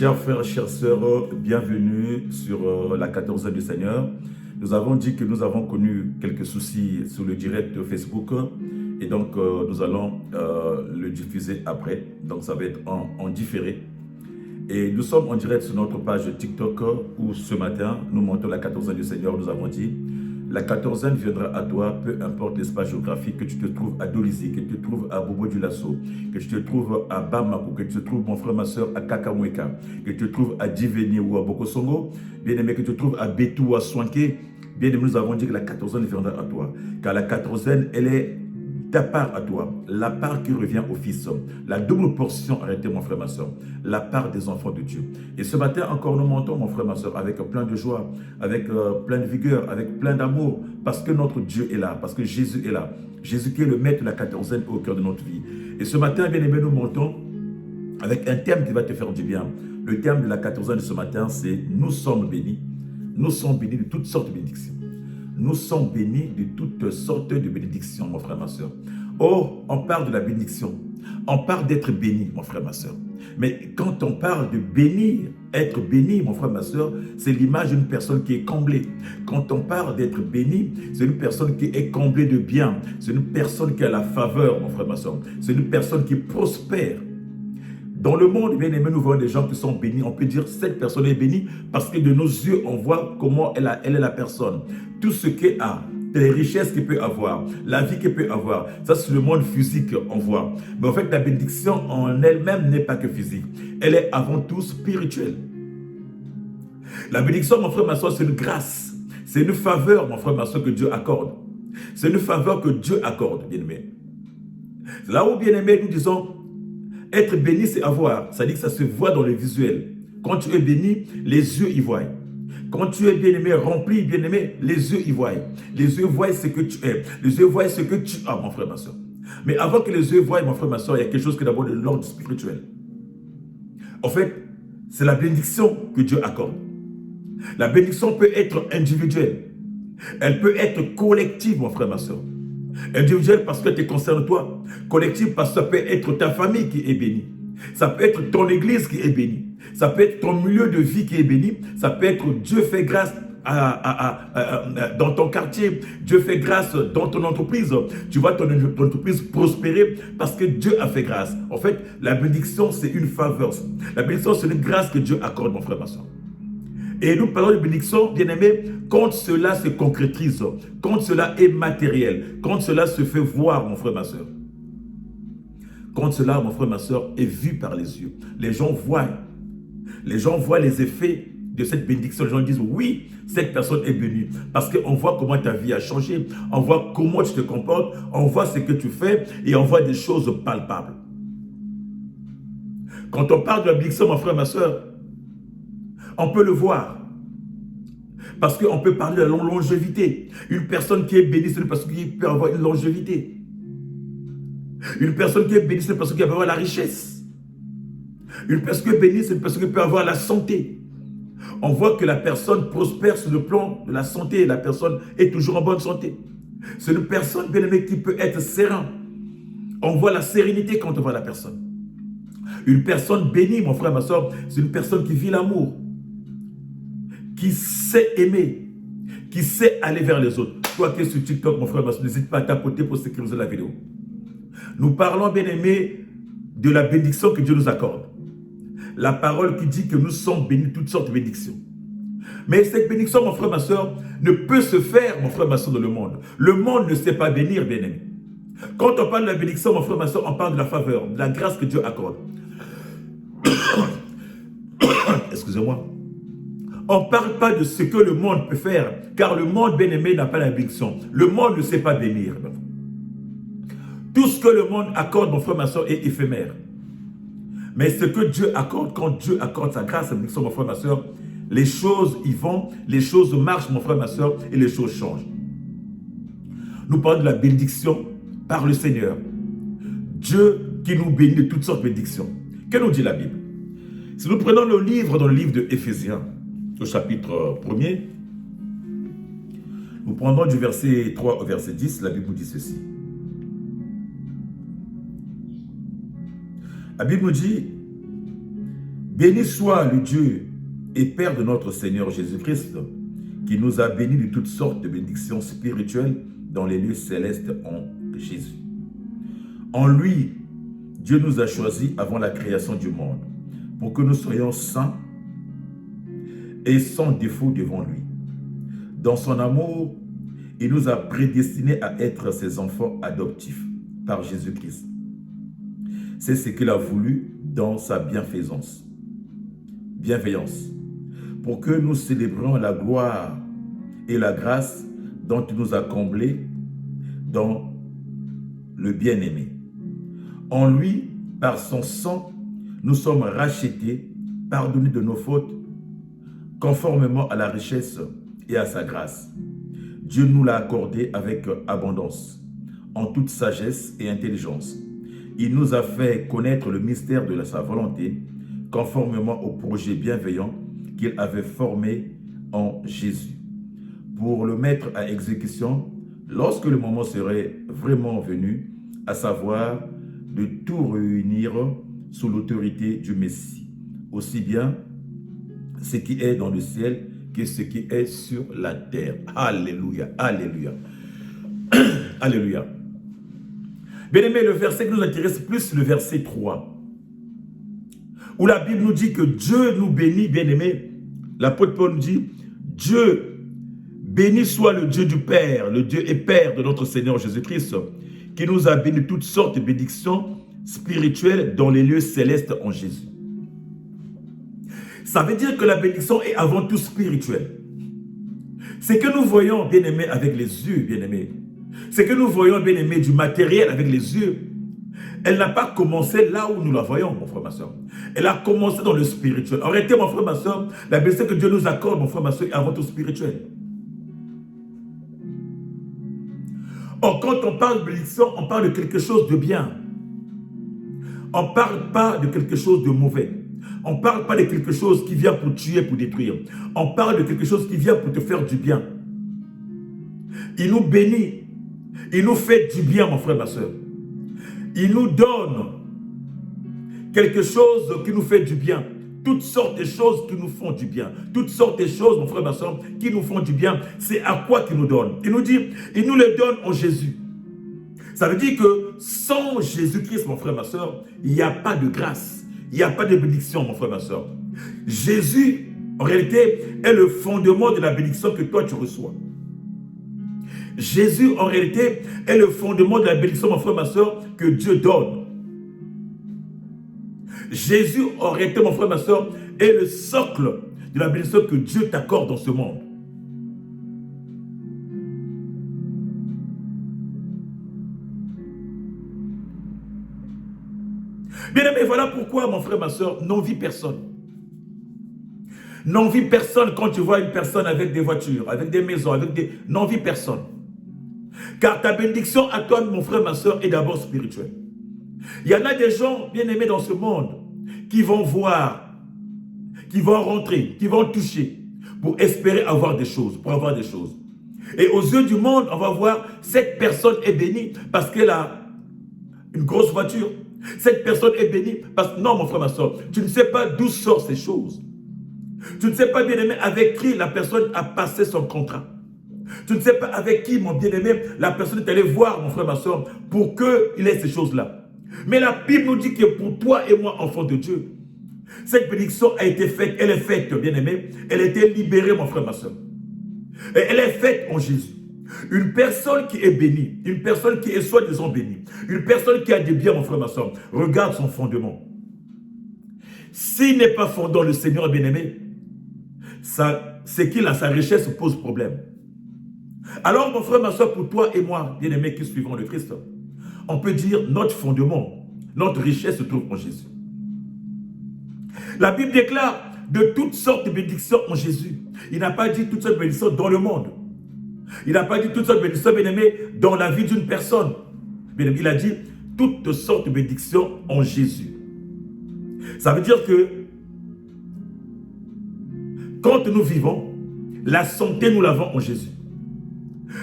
Chers frères, chères sœurs, bienvenue sur la 14e du Seigneur. Nous avons dit que nous avons connu quelques soucis sur le direct Facebook et donc nous allons le diffuser après. Donc ça va être en différé. Et nous sommes en direct sur notre page TikTok où ce matin, nous montons la 14e du Seigneur. Nous avons dit, la 14e viendra à toi, peu importe l'espace géographique, que tu te trouves à Dolisie, que tu te trouves à Bobo du Lasso, que tu te trouves à Bamako, que tu te trouves, mon frère, ma soeur, à Kakamweka, que tu te trouves à Diveni ou à Bokosongo, bien aimé, que tu te trouves à Betou ou à Swanké. Bien aimé, nous avons dit que la 14e viendra à toi. Car la 14e, elle est ta part à toi, la part qui revient au Fils, la double portion, arrêtez mon frère, ma soeur, la part des enfants de Dieu. Et ce matin encore, nous montons, mon frère, ma soeur, avec plein de joie, avec plein de vigueur, avec plein d'amour, parce que notre Dieu est là, parce que Jésus est là. Jésus qui est le maître de la 14e au cœur de notre vie. Et ce matin, bien aimé, nous montons avec un thème qui va te faire du bien. Le thème de la 14e de ce matin, c'est « Nous sommes bénis ». Nous sommes bénis de toutes sortes de bénédictions. Nous sommes bénis de toutes sortes de bénédictions, mon frère, ma soeur. Oh, on parle de la bénédiction. On parle d'être béni, mon frère, ma soeur. Mais quand on parle de bénir, être béni, mon frère, ma soeur, c'est l'image d'une personne qui est comblée. Quand on parle d'être béni, c'est une personne qui est comblée de bien. C'est une personne qui a la faveur, mon frère, ma soeur. C'est une personne qui prospère. Dans le monde, bien aimé, nous voyons des gens qui sont bénis. On peut dire cette personne est bénie parce que de nos yeux, on voit comment elle est la personne. Tout ce qu'elle a, les richesses qu'elle peut avoir, la vie qu'elle peut avoir, ça c'est le monde physique, on voit. Mais en fait, la bénédiction en elle-même n'est pas que physique. Elle est avant tout spirituelle. La bénédiction, mon frère, ma soeur, c'est une grâce. C'est une faveur, mon frère, ma soeur, que Dieu accorde. C'est une faveur que Dieu accorde, bien aimé. Là où, bien aimé, nous disons, être béni, c'est avoir. Ça dit que ça se voit dans le visuel. Quand tu es béni, les yeux y voient. Quand tu es bien-aimé, rempli, bien-aimé, les yeux y voient. Les yeux voient ce que tu es. Les yeux voient ce que tu as, mon frère, ma soeur. Mais avant que les yeux voient, mon frère, ma soeur, il y a quelque chose qui est d'abord de l'ordre spirituel. En fait, c'est la bénédiction que Dieu accorde. La bénédiction peut être individuelle. Elle peut être collective, mon frère, ma soeur. Individuel parce que te concerne toi. Collectif parce que ça peut être ta famille qui est bénie. Ça peut être ton église qui est bénie. Ça peut être ton milieu de vie qui est béni. Ça peut être Dieu fait grâce dans ton quartier. Dieu fait grâce dans ton entreprise. Tu vois ton entreprise prospérer parce que Dieu a fait grâce. En fait, la bénédiction, c'est une faveur. La bénédiction, c'est une grâce que Dieu accorde, mon frère, ma soeur. Et nous parlons de bénédiction, bien-aimé, quand cela se concrétise, quand cela est matériel, quand cela se fait voir, mon frère, ma soeur. Quand cela, mon frère, ma soeur, est vu par les yeux. Les gens voient les effets de cette bénédiction. Les gens disent, oui, cette personne est bénie. Parce qu'on voit comment ta vie a changé, on voit comment tu te comportes, on voit ce que tu fais et on voit des choses palpables. Quand on parle de la bénédiction, mon frère, ma soeur, on peut le voir. Parce qu'on peut parler de la longévité. Une personne qui est bénie, c'est une personne qui peut avoir une longévité. Une personne qui est bénie, c'est une personne qui peut avoir la richesse. Une personne qui est bénie, c'est une personne qui peut avoir la santé. On voit que la personne prospère sur le plan de la santé. La personne est toujours en bonne santé. C'est une personne, bien aimée, qui peut être sereine. On voit la sérénité quand on voit la personne. Une personne bénie, mon frère, ma soeur, c'est une personne qui vit l'amour, qui sait aimer, qui sait aller vers les autres. Toi qui es sur TikTok, mon frère, n'hésite pas à tapoter pour sécuriser la vidéo. Nous parlons, bien aimé, de la bénédiction que Dieu nous accorde. La parole qui dit que nous sommes bénis de toutes sortes de bénédictions. Mais cette bénédiction, mon frère, ma soeur, ne peut se faire, mon frère, ma soeur, dans le monde. Le monde ne sait pas bénir, bien aimé. Quand on parle de la bénédiction, mon frère, ma soeur, on parle de la faveur, de la grâce que Dieu accorde. Excusez-moi. On ne parle pas de ce que le monde peut faire, car le monde, bien-aimé, n'a pas la bénédiction. Le monde ne sait pas bénir. Tout ce que le monde accorde, mon frère, ma soeur, est éphémère. Mais ce que Dieu accorde, quand Dieu accorde sa grâce, sa bénédiction, mon frère, ma soeur, les choses y vont, les choses marchent, mon frère, ma soeur, et les choses changent. Nous parlons de la bénédiction par le Seigneur. Dieu qui nous bénit de toutes sortes de bénédictions. Que nous dit la Bible? Si nous prenons le livre dans le livre de Éphésiens, au chapitre 1er, nous prendrons du verset 3 au verset 10, la Bible nous dit ceci. La Bible nous dit, Béni soit le Dieu et Père de notre Seigneur Jésus-Christ, qui nous a bénis de toutes sortes de bénédictions spirituelles dans les lieux célestes en Jésus. En lui, Dieu nous a choisis avant la création du monde, pour que nous soyons saints et sans défaut devant lui. Dans son amour, il nous a prédestinés à être ses enfants adoptifs par Jésus-Christ. C'est ce qu'il a voulu dans sa bienveillance, pour que nous célébrions la gloire et la grâce dont il nous a comblés dans le bien-aimé. En lui, par son sang, nous sommes rachetés, pardonnés de nos fautes, conformément à la richesse et à sa grâce. Dieu nous l'a accordé avec abondance, en toute sagesse et intelligence. Il nous a fait connaître le mystère de sa volonté, conformément au projet bienveillant qu'il avait formé en Jésus, pour le mettre à exécution lorsque le moment serait vraiment venu, à savoir de tout réunir sous l'autorité du Messie, aussi bien ce qui est dans le ciel que ce qui est sur la terre. Alléluia, alléluia, alléluia. Bien-aimé, le verset qui nous intéresse plus, le verset 3, où la Bible nous dit que Dieu nous bénit, bien-aimé. L'apôtre Paul nous dit, Dieu, béni soit le Dieu du Père, le Dieu et Père de notre Seigneur Jésus-Christ, qui nous a béni toutes sortes de bénédictions spirituelles dans les lieux célestes en Jésus. Ça veut dire que la bénédiction est avant tout spirituelle. C'est que nous voyons, bien-aimés, avec les yeux, bien-aimés. C'est que nous voyons, bien-aimés, du matériel avec les yeux. Elle n'a pas commencé là où nous la voyons, mon frère, ma soeur. Elle a commencé dans le spirituel. En réalité, mon frère, ma soeur, la bénédiction que Dieu nous accorde, mon frère, ma soeur, est avant tout spirituelle. Or, quand on parle de bénédiction, on parle de quelque chose de bien. On ne parle pas de quelque chose de mauvais. On ne parle pas de quelque chose qui vient pour tuer, pour détruire. On parle de quelque chose qui vient pour te faire du bien. Il nous bénit. Il nous fait du bien, mon frère, ma soeur. Il nous donne quelque chose qui nous fait du bien. Toutes sortes de choses qui nous font du bien. Toutes sortes de choses, mon frère, ma soeur, qui nous font du bien. C'est à quoi qu'il nous donne. Il nous dit, il nous les donne en Jésus. Ça veut dire que sans Jésus-Christ, mon frère, ma soeur, il n'y a pas de grâce. Il n'y a pas de bénédiction, mon frère, ma soeur. Jésus, en réalité, est le fondement de la bénédiction que toi, tu reçois. Jésus, en réalité, est le fondement de la bénédiction, mon frère, ma soeur, que Dieu donne. Jésus, en réalité, mon frère, ma soeur, est le socle de la bénédiction que Dieu t'accorde dans ce monde. Bien aimé, voilà pourquoi, mon frère, ma soeur, n'envie personne. N'envie personne quand tu vois une personne avec des voitures, avec des maisons, avec des... N'envie personne. Car ta bénédiction à toi, mon frère, ma soeur, est d'abord spirituelle. Il y en a des gens, bien aimés dans ce monde, qui vont voir, qui vont rentrer, qui vont toucher, pour espérer avoir des choses, pour avoir des choses. Et aux yeux du monde, on va voir, cette personne est bénie parce qu'elle a une grosse voiture. Cette personne est bénie parce que, non, mon frère, ma soeur, tu ne sais pas d'où sortent ces choses. Tu ne sais pas, bien-aimé, avec qui la personne a passé son contrat. Tu ne sais pas avec qui, mon bien-aimé, la personne est allée voir, mon frère, ma soeur, pour qu'il ait ces choses-là. Mais la Bible nous dit que pour toi et moi, enfants de Dieu, cette bénédiction a été faite, elle est faite, bien-aimé, elle a été libérée, mon frère, ma soeur. Et elle est faite en Jésus. Une personne qui est bénie, une personne qui est soi-disant bénie, une personne qui a des biens, mon frère, ma soeur, regarde son fondement. S'il n'est pas fondant le Seigneur bien-aimé, c'est qu'il a sa richesse pose problème. Alors, mon frère, ma soeur, pour toi et moi, bien-aimés qui suivons le Christ, on peut dire notre fondement, notre richesse se trouve en Jésus. La Bible déclare de toutes sortes de bénédictions en Jésus. Il n'a pas dit toutes sortes de bénédictions dans le monde. Il n'a pas dit toutes sortes de bénédictions, bien-aimés, dans la vie d'une personne. Il a dit toutes sortes de bénédictions en Jésus. Ça veut dire que quand nous vivons, la santé, nous l'avons en Jésus.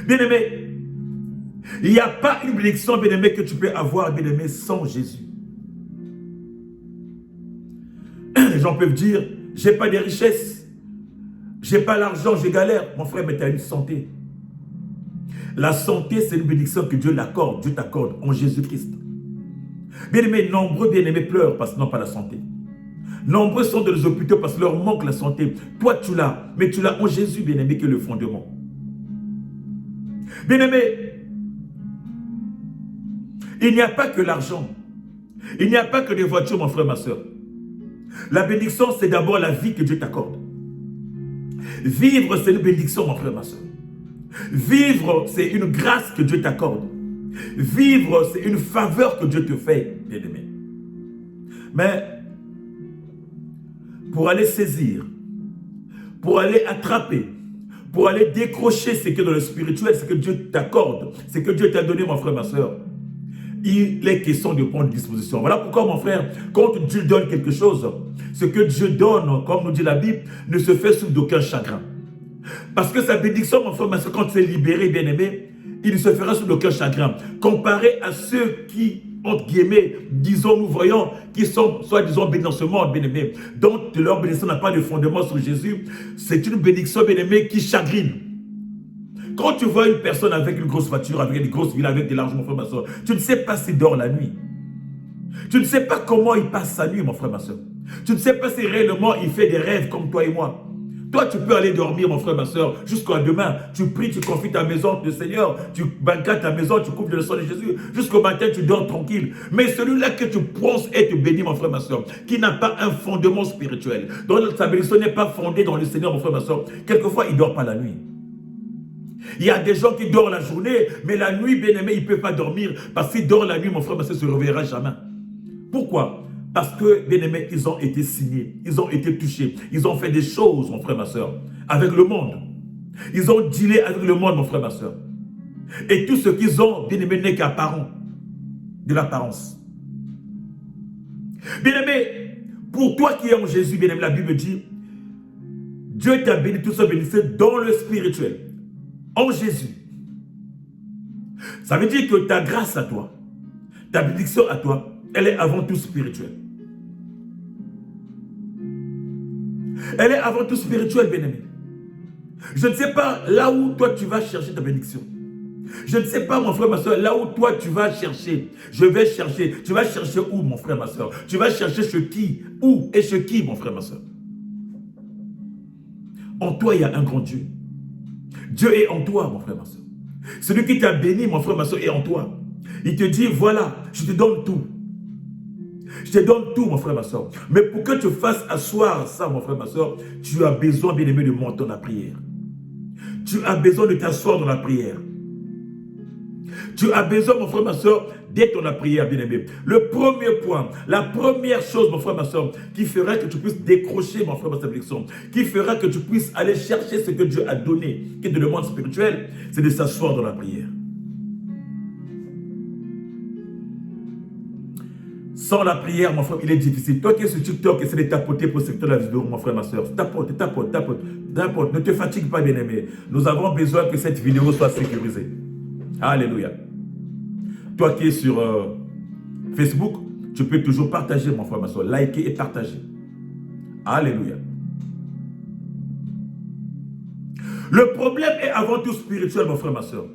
Bien-aimé, il n'y a pas une bénédiction, bien-aimé, que tu peux avoir, bien-aimé, sans Jésus. Les gens peuvent dire, j'ai pas de richesses, j'ai pas l'argent, je galère. Mon frère, mais tu as une santé. La santé, c'est une bénédiction que Dieu l'accorde, Dieu t'accorde en Jésus-Christ. Bien-aimés, nombreux bien-aimés pleurent parce qu'ils n'ont pas la santé. Nombreux sont dans les hôpitaux parce que leur manque la santé. Toi, tu l'as, mais tu l'as en Jésus, bien-aimé, qui est le fondement. Bien-aimés, il n'y a pas que l'argent. Il n'y a pas que des voitures, mon frère, ma soeur. La bénédiction, c'est d'abord la vie que Dieu t'accorde. Vivre, c'est une bénédiction, mon frère, ma soeur. Vivre, c'est une grâce que Dieu t'accorde. Vivre, c'est une faveur que Dieu te fait, bien-aimé. Mais, pour aller saisir, pour aller attraper, pour aller décrocher ce qui est dans le spirituel, ce que Dieu t'accorde, ce que Dieu t'a donné, mon frère, ma soeur, il est question de prendre disposition. Voilà pourquoi, mon frère, quand Dieu donne quelque chose, ce que Dieu donne, comme nous dit la Bible, ne se fait sous d'aucun chagrin. Parce que sa bénédiction, mon frère, ma soeur, quand tu es libéré, bien-aimé, il ne se fera sous aucun chagrin. Comparé à ceux qui, entre guillemets, disons, nous voyons, qui sont, soi-disant, bénis dans ce monde, bien-aimé, dont leur bénédiction n'a pas de fondement sur Jésus, c'est une bénédiction, bien-aimé, qui chagrine. Quand tu vois une personne avec une grosse voiture, avec une grosse ville, avec de l'argent, mon frère, ma soeur, tu ne sais pas s'il dort la nuit. Tu ne sais pas comment il passe sa nuit, mon frère, ma soeur. Tu ne sais pas si réellement il fait des rêves comme toi et moi. Toi, tu peux aller dormir, mon frère, ma soeur, jusqu'à demain. Tu pries, tu confies ta maison au Seigneur, tu bancates ta maison, tu coupes le sang de Jésus. Jusqu'au matin, tu dors tranquille. Mais celui-là que tu penses être béni, mon frère, ma soeur, qui n'a pas un fondement spirituel, dont sa bénédiction n'est pas fondée dans le Seigneur, mon frère, ma soeur, quelquefois, il ne dort pas la nuit. Il y a des gens qui dorment la journée, mais la nuit, bien aimé, il ne peut pas dormir. Parce qu'il dort la nuit, mon frère, ma soeur, ne se réveillera jamais. Pourquoi? Parce que, bien aimés, ils ont été signés, ils ont été touchés, ils ont fait des choses, mon frère, ma soeur, avec le monde. Ils ont dealé avec le monde, mon frère, ma soeur. Et tout ce qu'ils ont, bien aimé, n'est qu'apparent, de l'apparence. Bien aimé, pour toi qui es en Jésus, bien aimé, la Bible dit, Dieu t'a béni, tout ça béni, dans le spirituel. En Jésus. Ça veut dire que ta grâce à toi, ta bénédiction à toi, elle est avant tout spirituelle. Elle est avant tout spirituelle, bien-aimé. Je ne sais pas là où toi tu vas chercher ta bénédiction. Je ne sais pas, mon frère, ma soeur, là où toi tu vas chercher. Je vais chercher. Tu vas chercher où, mon frère, ma soeur? Tu vas chercher chez qui? Où et chez qui, mon frère, ma soeur? En toi, il y a un grand Dieu. Dieu est en toi, mon frère, ma soeur. Celui qui t'a béni, mon frère, ma soeur, est en toi. Il te dit, voilà, je te donne tout. Je te donne tout, mon frère, ma soeur. Mais pour que tu fasses asseoir ça, mon frère, ma soeur, tu as besoin, bien aimé, de monter dans la prière. Tu as besoin de t'asseoir dans la prière. Tu as besoin, mon frère, ma soeur, d'être dans la prière, bien aimé. Le premier point, la première chose, mon frère, ma soeur, qui fera que tu puisses décrocher, mon frère, ma soeur, qui fera que tu puisses aller chercher ce que Dieu a donné, qui est de le monde spirituel, c'est de s'asseoir dans la prière. Sans la prière, mon frère, il est difficile. Toi qui es sur TikTok, essaie de tapoter pour secteur de la vidéo, mon frère, ma soeur. Tapote, tapote, tapote, tapote. Ne te fatigue pas, bien-aimé. Nous avons besoin que cette vidéo soit sécurisée. Alléluia. Toi qui es sur Facebook, tu peux toujours partager, mon frère, ma soeur. Liker et partager. Alléluia. Le problème est avant tout spirituel, mon frère, ma soeur.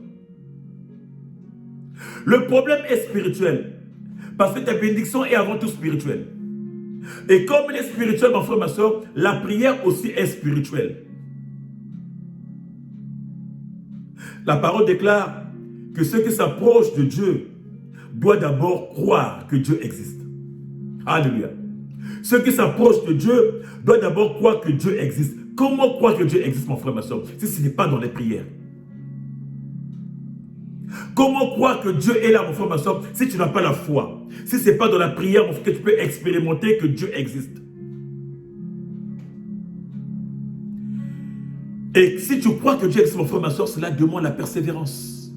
Le problème est spirituel. Parce que ta bénédiction est avant tout spirituelle. Et comme elle est spirituelle, mon frère, ma soeur, la prière aussi est spirituelle. La parole déclare que ceux qui s'approchent de Dieu doivent d'abord croire que Dieu existe. Alléluia. Ceux qui s'approchent de Dieu doivent d'abord croire que Dieu existe. Comment croire que Dieu existe, mon frère, ma soeur, si ce n'est pas dans les prières? Comment croire que Dieu est là, mon frère, ma soeur, si tu n'as pas la foi? Si ce n'est pas dans la prière, mon frère, que tu peux expérimenter que Dieu existe. Et si tu crois que Dieu existe, mon frère, ma soeur, cela demande la persévérance.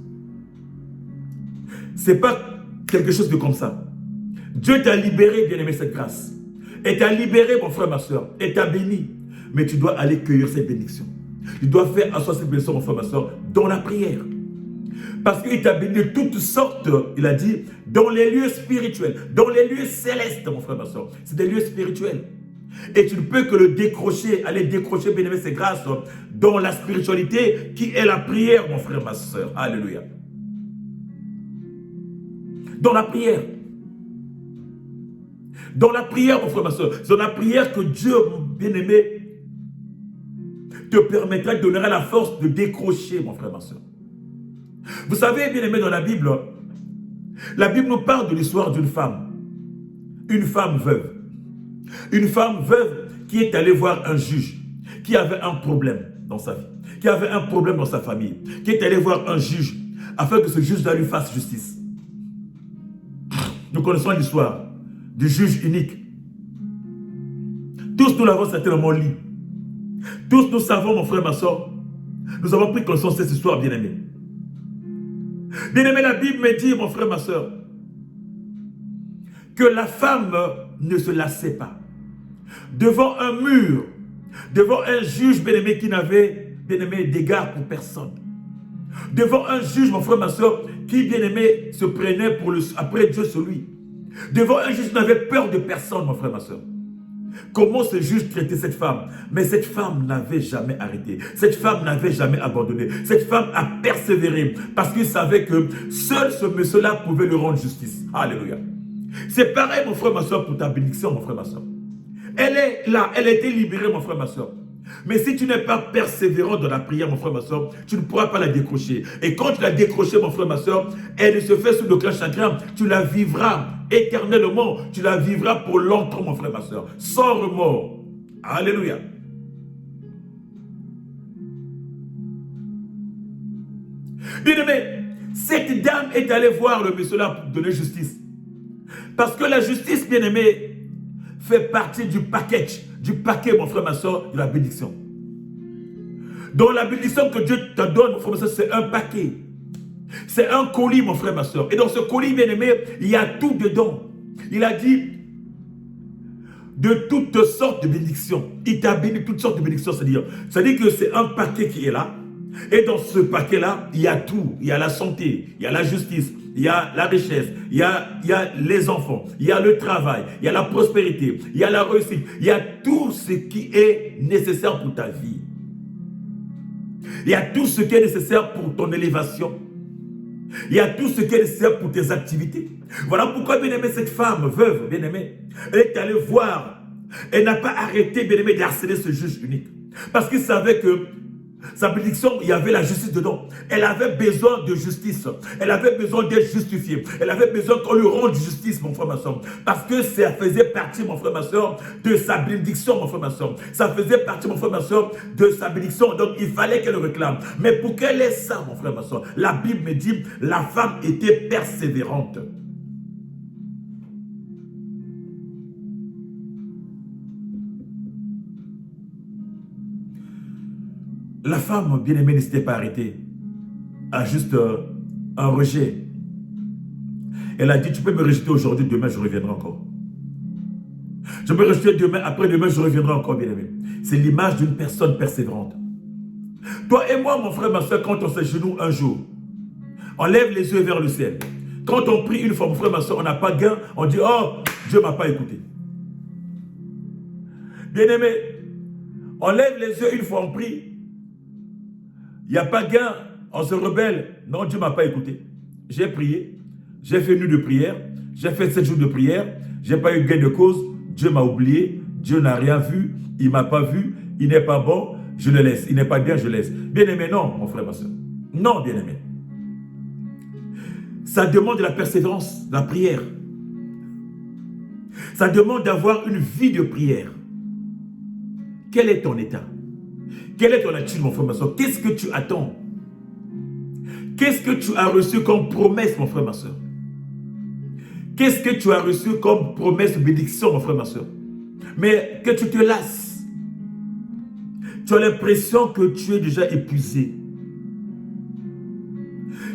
Ce n'est pas quelque chose de comme ça. Dieu t'a libéré, bien-aimé, cette grâce. Et t'a libéré, mon frère, ma soeur, et t'a béni. Mais tu dois aller cueillir cette bénédiction. Tu dois faire asseoir cette bénédiction, mon frère, ma soeur, dans la prière. Parce qu'il t'a béni de toutes sortes, il a dit, dans les lieux spirituels, dans les lieux célestes, mon frère, ma soeur. C'est des lieux spirituels. Et tu ne peux que le décrocher, aller décrocher, bien aimé, ces grâces dans la spiritualité qui est la prière, mon frère, ma soeur. Alléluia. Dans la prière. Dans la prière, mon frère, ma soeur. Dans la prière que Dieu, mon bien-aimé, te permettra de donner la force de décrocher, mon frère, ma soeur. Vous savez, bien aimé, dans la Bible nous parle de l'histoire d'une femme. Une femme veuve. Une femme veuve qui est allée voir un juge, qui avait un problème dans sa vie, qui avait un problème dans sa famille, qui est allée voir un juge, afin que ce juge-là lui fasse justice. Nous connaissons l'histoire du juge unique. Tous nous l'avons certainement lu. Tous nous savons, mon frère, ma soeur, nous avons pris conscience de cette histoire, bien-aimé. Bien-aimé, la Bible me dit, mon frère, ma soeur, que la femme ne se lassait pas. Devant un mur, devant un juge, bien-aimé, qui n'avait, bien-aimé, d'égard pour personne. Devant un juge, mon frère, ma soeur, qui, bien-aimé, se prenait après Dieu sur lui. Devant un juge qui n'avait peur de personne, mon frère, ma soeur. Comment ce juge traitait cette femme? Mais cette femme n'avait jamais arrêté. Cette femme n'avait jamais abandonné. Cette femme a persévéré parce qu'il savait que seul ce monsieur-là pouvait lui rendre justice. Alléluia. C'est pareil, mon frère, ma soeur, pour ta bénédiction, mon frère, ma soeur. Elle est là, elle a été libérée, mon frère, ma soeur. Mais si tu n'es pas persévérant dans la prière, mon frère, ma soeur, tu ne pourras pas la décrocher. Et quand tu l'as décrochée, mon frère, ma soeur, elle ne se fait sous aucun chagrin. Tu la vivras éternellement. Tu la vivras pour longtemps, mon frère, ma soeur. Sans remords. Alléluia. Bien-aimé, cette dame est allée voir le monsieur là pour donner justice. Parce que la justice, bien-aimé, fait partie du paquet, mon frère, ma soeur, de la bénédiction. Donc la bénédiction que Dieu te donne, mon frère, ma soeur, c'est un paquet. C'est un colis, mon frère, ma soeur. Et dans ce colis, bien-aimé, il y a tout dedans. Il a dit de toutes sortes de bénédictions. Il t'a béni toutes sortes de bénédictions, c'est-à-dire que c'est un paquet qui est là. Et dans ce paquet-là, il y a tout. Il y a la santé, il y a la justice, il y a la richesse, il y a les enfants, il y a le travail, il y a la prospérité, il y a la réussite, il y a tout ce qui est nécessaire pour ta vie. Il y a tout ce qui est nécessaire pour ton élévation. Il y a tout ce qui est nécessaire pour tes activités. Voilà pourquoi, bien-aimé, cette femme veuve, bien-aimé, elle est allée voir. Elle n'a pas arrêté, bien-aimé, d'harceler ce juge unique. Parce qu'il savait que sa bénédiction, il y avait la justice dedans. Elle avait besoin de justice. Elle avait besoin d'être justifiée. Elle avait besoin qu'on lui rende justice, mon frère, ma soeur. Parce que ça faisait partie, mon frère, ma soeur, de sa bénédiction, mon frère, ma soeur. Ça faisait partie, mon frère, ma soeur, de sa bénédiction. Donc, il fallait qu'elle le réclame. Mais pour qu'elle ait ça, mon frère, ma soeur, la Bible me dit, la femme était persévérante. La femme, bien-aimée, ne s'était pas arrêtée à juste un rejet. Elle a dit, tu peux me rejeter aujourd'hui, demain je reviendrai encore. Je peux me rejeter demain, après-demain je reviendrai encore, bien-aimé. C'est l'image d'une personne persévérante. Toi et moi, mon frère, ma soeur, quand on s'agenouille un jour, on lève les yeux vers le ciel. Quand on prie une fois, mon frère, ma soeur, on n'a pas gain, on dit, oh, Dieu ne m'a pas écouté. Bien-aimé, on lève les yeux une fois, on prie. Il n'y a pas gain, on se rebelle. Non, Dieu ne m'a pas écouté. J'ai prié, j'ai fait une nuit de prière, j'ai fait 7 jours de prière, je n'ai pas eu gain de cause, Dieu m'a oublié, Dieu n'a rien vu, il ne m'a pas vu, il n'est pas bon, je le laisse, il n'est pas bien, je laisse. Bien-aimé, non, mon frère, ma soeur. Non, bien-aimé. Ça demande de la persévérance, de la prière. Ça demande d'avoir une vie de prière. Quel est ton état? Quelle est ton attitude, mon frère, ma soeur? Qu'est-ce que tu attends? Qu'est-ce que tu as reçu comme promesse, mon frère, ma soeur? Qu'est-ce que tu as reçu comme promesse de bénédiction, mon frère, ma soeur? Mais que tu te lasses. Tu as l'impression que tu es déjà épuisé.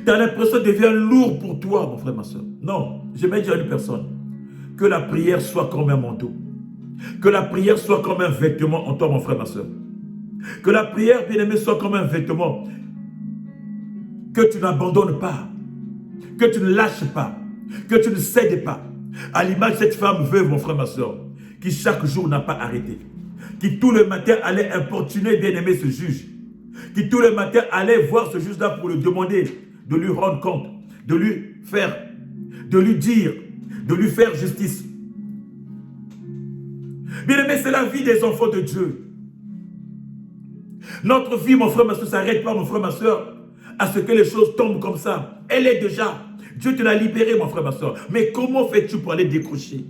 Tu as l'impression que ça devient lourd pour toi, mon frère, ma soeur. Non, je vais dire à une personne que la prière soit comme un manteau. Que la prière soit comme un vêtement en toi, mon frère, ma soeur. Que la prière, bien-aimée, soit comme un vêtement. Que tu n'abandonnes pas. Que tu ne lâches pas. Que tu ne cèdes pas. À l'image de cette femme veuve, mon frère, ma soeur, qui chaque jour n'a pas arrêté, qui tout le matin allait importuner bien-aimé ce juge, qui tout le matin allait voir ce juge-là pour lui demander de lui rendre compte, de lui faire, de lui dire, de lui faire justice. Bien-aimé, c'est la vie des enfants de Dieu. Notre vie, mon frère, ma soeur, ne s'arrête pas, mon frère, ma soeur, à ce que les choses tombent comme ça. Elle est déjà. Dieu te l'a libérée, mon frère, ma soeur. Mais comment fais-tu pour aller décrocher?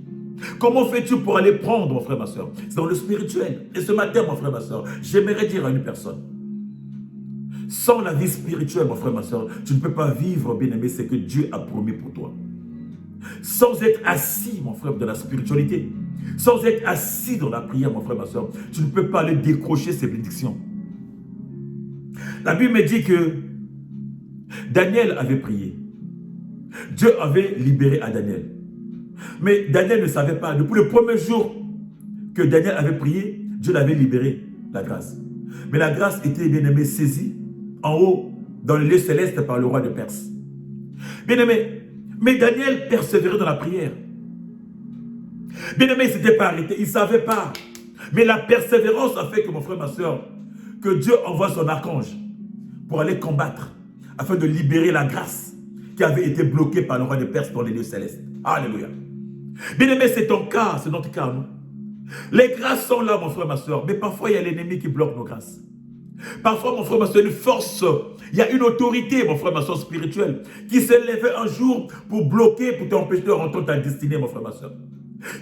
Comment fais-tu pour aller prendre, mon frère, ma soeur? C'est dans le spirituel. Et ce matin, mon frère, ma soeur, j'aimerais dire à une personne, sans la vie spirituelle, mon frère, ma soeur, tu ne peux pas vivre, bien-aimé, ce que Dieu a promis pour toi. Sans être assis, mon frère, dans la spiritualité, sans être assis dans la prière, mon frère, ma soeur, tu ne peux pas aller décrocher ces bénédictions. La Bible me dit que Daniel avait prié. Dieu avait libéré à Daniel. Mais Daniel ne savait pas. Depuis le premier jour que Daniel avait prié, Dieu l'avait libéré, la grâce. Mais la grâce était, bien aimé, saisie en haut, dans le lieu céleste, par le roi de Perse. Bien aimé, mais Daniel persévérait dans la prière. Bien aimé, il ne s'était pas arrêté, il ne savait pas. Mais la persévérance a fait que, mon frère, ma soeur, que Dieu envoie son archange pour aller combattre, afin de libérer la grâce qui avait été bloquée par le roi de Perse dans les lieux célestes. Alléluia. Bien aimé, c'est ton cas, c'est notre cas, nous. Les grâces sont là, mon frère, ma soeur, mais parfois il y a l'ennemi qui bloque nos grâces. Parfois, mon frère, ma soeur, une force, il y a une autorité, mon frère, ma soeur, spirituelle, qui s'est levée un jour pour bloquer, pour t'empêcher de rentrer dans ta destinée, mon frère, ma soeur.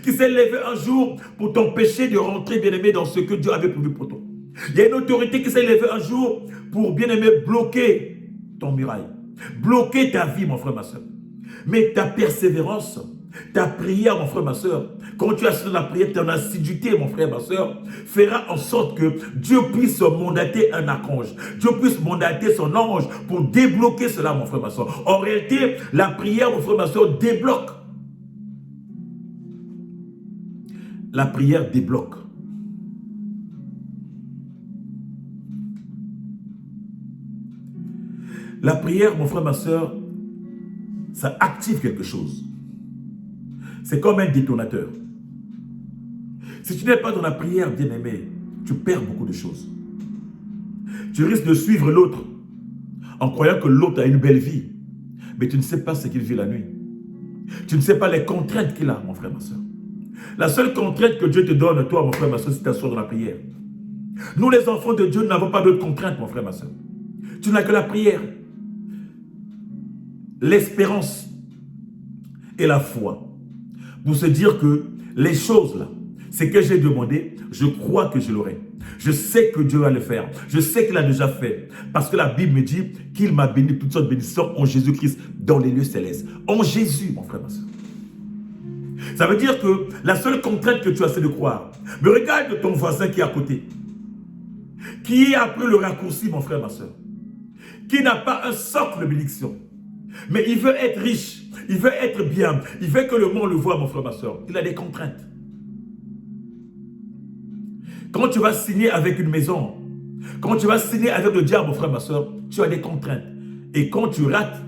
Qui s'est levée un jour pour t'empêcher de rentrer, bien aimé, dans ce que Dieu avait prévu pour toi. Il y a une autorité qui s'est levée un jour pour, bien aimé, bloquer ton mirail, bloquer ta vie, mon frère, ma soeur. Mais ta persévérance, ta prière, mon frère, ma soeur, quand tu as dans la prière, ton assiduité, mon frère, ma soeur, fera en sorte que Dieu puisse mandater un archange. Dieu puisse mandater son ange pour débloquer cela, mon frère, ma soeur. En réalité, la prière, mon frère, ma soeur, débloque. La prière débloque. La prière, mon frère, ma soeur, ça active quelque chose. C'est comme un détonateur. Si tu n'es pas dans la prière, bien-aimé, tu perds beaucoup de choses. Tu risques de suivre l'autre en croyant que l'autre a une belle vie. Mais tu ne sais pas ce qu'il vit la nuit. Tu ne sais pas les contraintes qu'il a, mon frère, ma soeur. La seule contrainte que Dieu te donne, toi, mon frère, ma soeur, c'est t'asseoir dans la prière. Nous, les enfants de Dieu, n'avons pas d'autres contraintes, mon frère, ma soeur. Tu n'as que la prière, l'espérance et la foi. Pour se dire que les choses là, ce que j'ai demandé, je crois que je l'aurai. Je sais que Dieu va le faire. Je sais qu'il a déjà fait. Parce que la Bible me dit qu'il m'a béni toutes sortes de bénédictions en Jésus-Christ dans les lieux célestes. En Jésus, mon frère, ma soeur. Ça veut dire que la seule contrainte que tu as, c'est de croire. Mais regarde ton voisin qui est à côté. Qui a pris le raccourci, mon frère, ma soeur. Qui n'a pas un socle de bénédiction. Mais il veut être riche. Il veut être bien. Il veut que le monde le voie, mon frère, ma soeur. Il a des contraintes. Quand tu vas signer avec une maison, quand tu vas signer avec le diable, mon frère, ma soeur, tu as des contraintes. Et quand tu rates,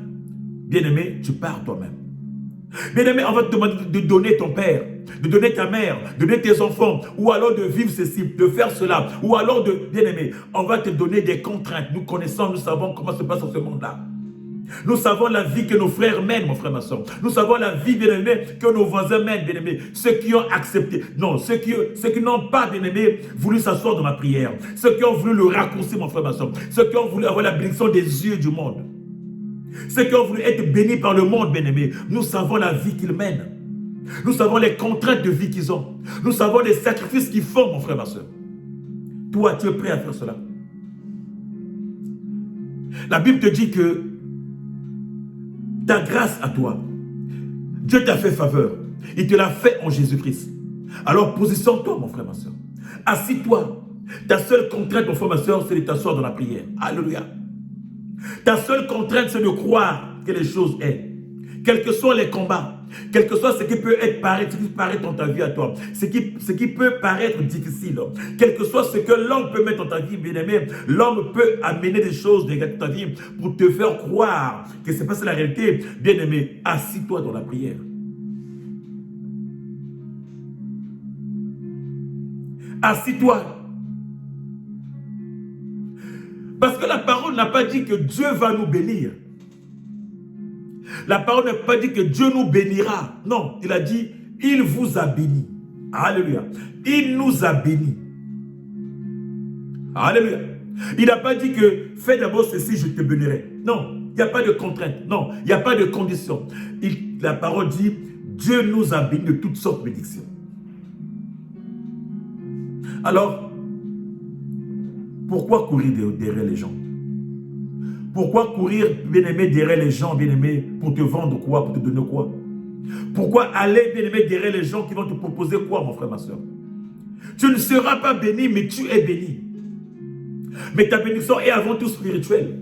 bien-aimé, tu pars toi-même. Bien-aimé, on va te demander de donner ton père, de donner ta mère, de donner tes enfants, ou alors de vivre ceci, de faire cela, ou alors de, bien-aimé, on va te donner des contraintes. Nous connaissons, nous savons comment se passe dans ce monde-là. Nous savons la vie que nos frères mènent, mon frère, ma soeur. Nous savons la vie, bien-aimé, que nos voisins mènent, bien-aimé. Ceux qui ont accepté, non, ceux qui n'ont pas, bien-aimé, voulu s'asseoir dans la prière. Ceux qui ont voulu le raccourcir, mon frère, ma soeur. Ceux qui ont voulu avoir la bénédiction des yeux du monde. Ceux qui ont voulu être bénis par le monde, bien-aimé. Nous savons la vie qu'ils mènent. Nous savons les contraintes de vie qu'ils ont. Nous savons les sacrifices qu'ils font, mon frère, ma soeur. Toi, tu es prêt à faire cela? La Bible te dit que ta grâce à toi, Dieu t'a fait faveur. Il te l'a fait en Jésus-Christ. Alors positionne-toi, mon frère, ma soeur. Assis-toi. Ta seule contrainte, mon frère, ma soeur, c'est de t'asseoir dans la prière. Alléluia. Ta seule contrainte, c'est de croire que les choses est. Quels que soient les combats, quel que soit ce qui peut paraître dans ta vie à toi, ce qui peut paraître difficile, quel que soit ce que l'homme peut mettre dans ta vie, bien-aimé, l'homme peut amener des choses dans ta vie pour te faire croire que ce n'est pas la réalité. Bien-aimé, assis-toi dans la prière. Assis-toi. Parce que la parole n'a pas dit que Dieu va nous bénir. La parole n'a pas dit que Dieu nous bénira. Non, il a dit, il vous a béni. Alléluia. Il nous a bénis. Alléluia. Il n'a pas dit que fais d'abord ceci, je te bénirai. Non, il n'y a pas de contrainte. Non, il n'y a pas de condition. La parole dit, Dieu nous a bénis de toutes sortes de bénédictions. Alors, pourquoi courir derrière les gens? Pourquoi courir, bien-aimé, derrière les gens, bien-aimé, pour te vendre quoi, pour te donner quoi? Pourquoi aller, bien-aimé, derrière les gens qui vont te proposer quoi, mon frère, ma soeur? Tu ne seras pas béni, mais tu es béni. Mais ta bénédiction est avant tout spirituelle.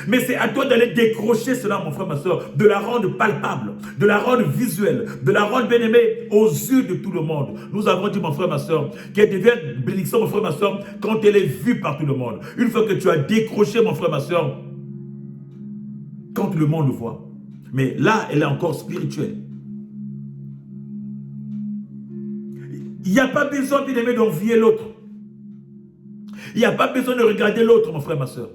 Mais c'est à toi d'aller décrocher cela, mon frère, ma soeur, de la rendre palpable, de la rendre visuelle, de la rendre bien-aimée aux yeux de tout le monde. Nous avons dit, mon frère, ma soeur, qu'elle devient bénédiction, mon frère, ma soeur, quand elle est vue par tout le monde. Une fois que tu as décroché, mon frère, ma soeur, quand le monde le voit. Mais là, elle est encore spirituelle. Il n'y a pas besoin, bien-aimé, d'envier l'autre. Il n'y a pas besoin de regarder l'autre, mon frère, ma soeur.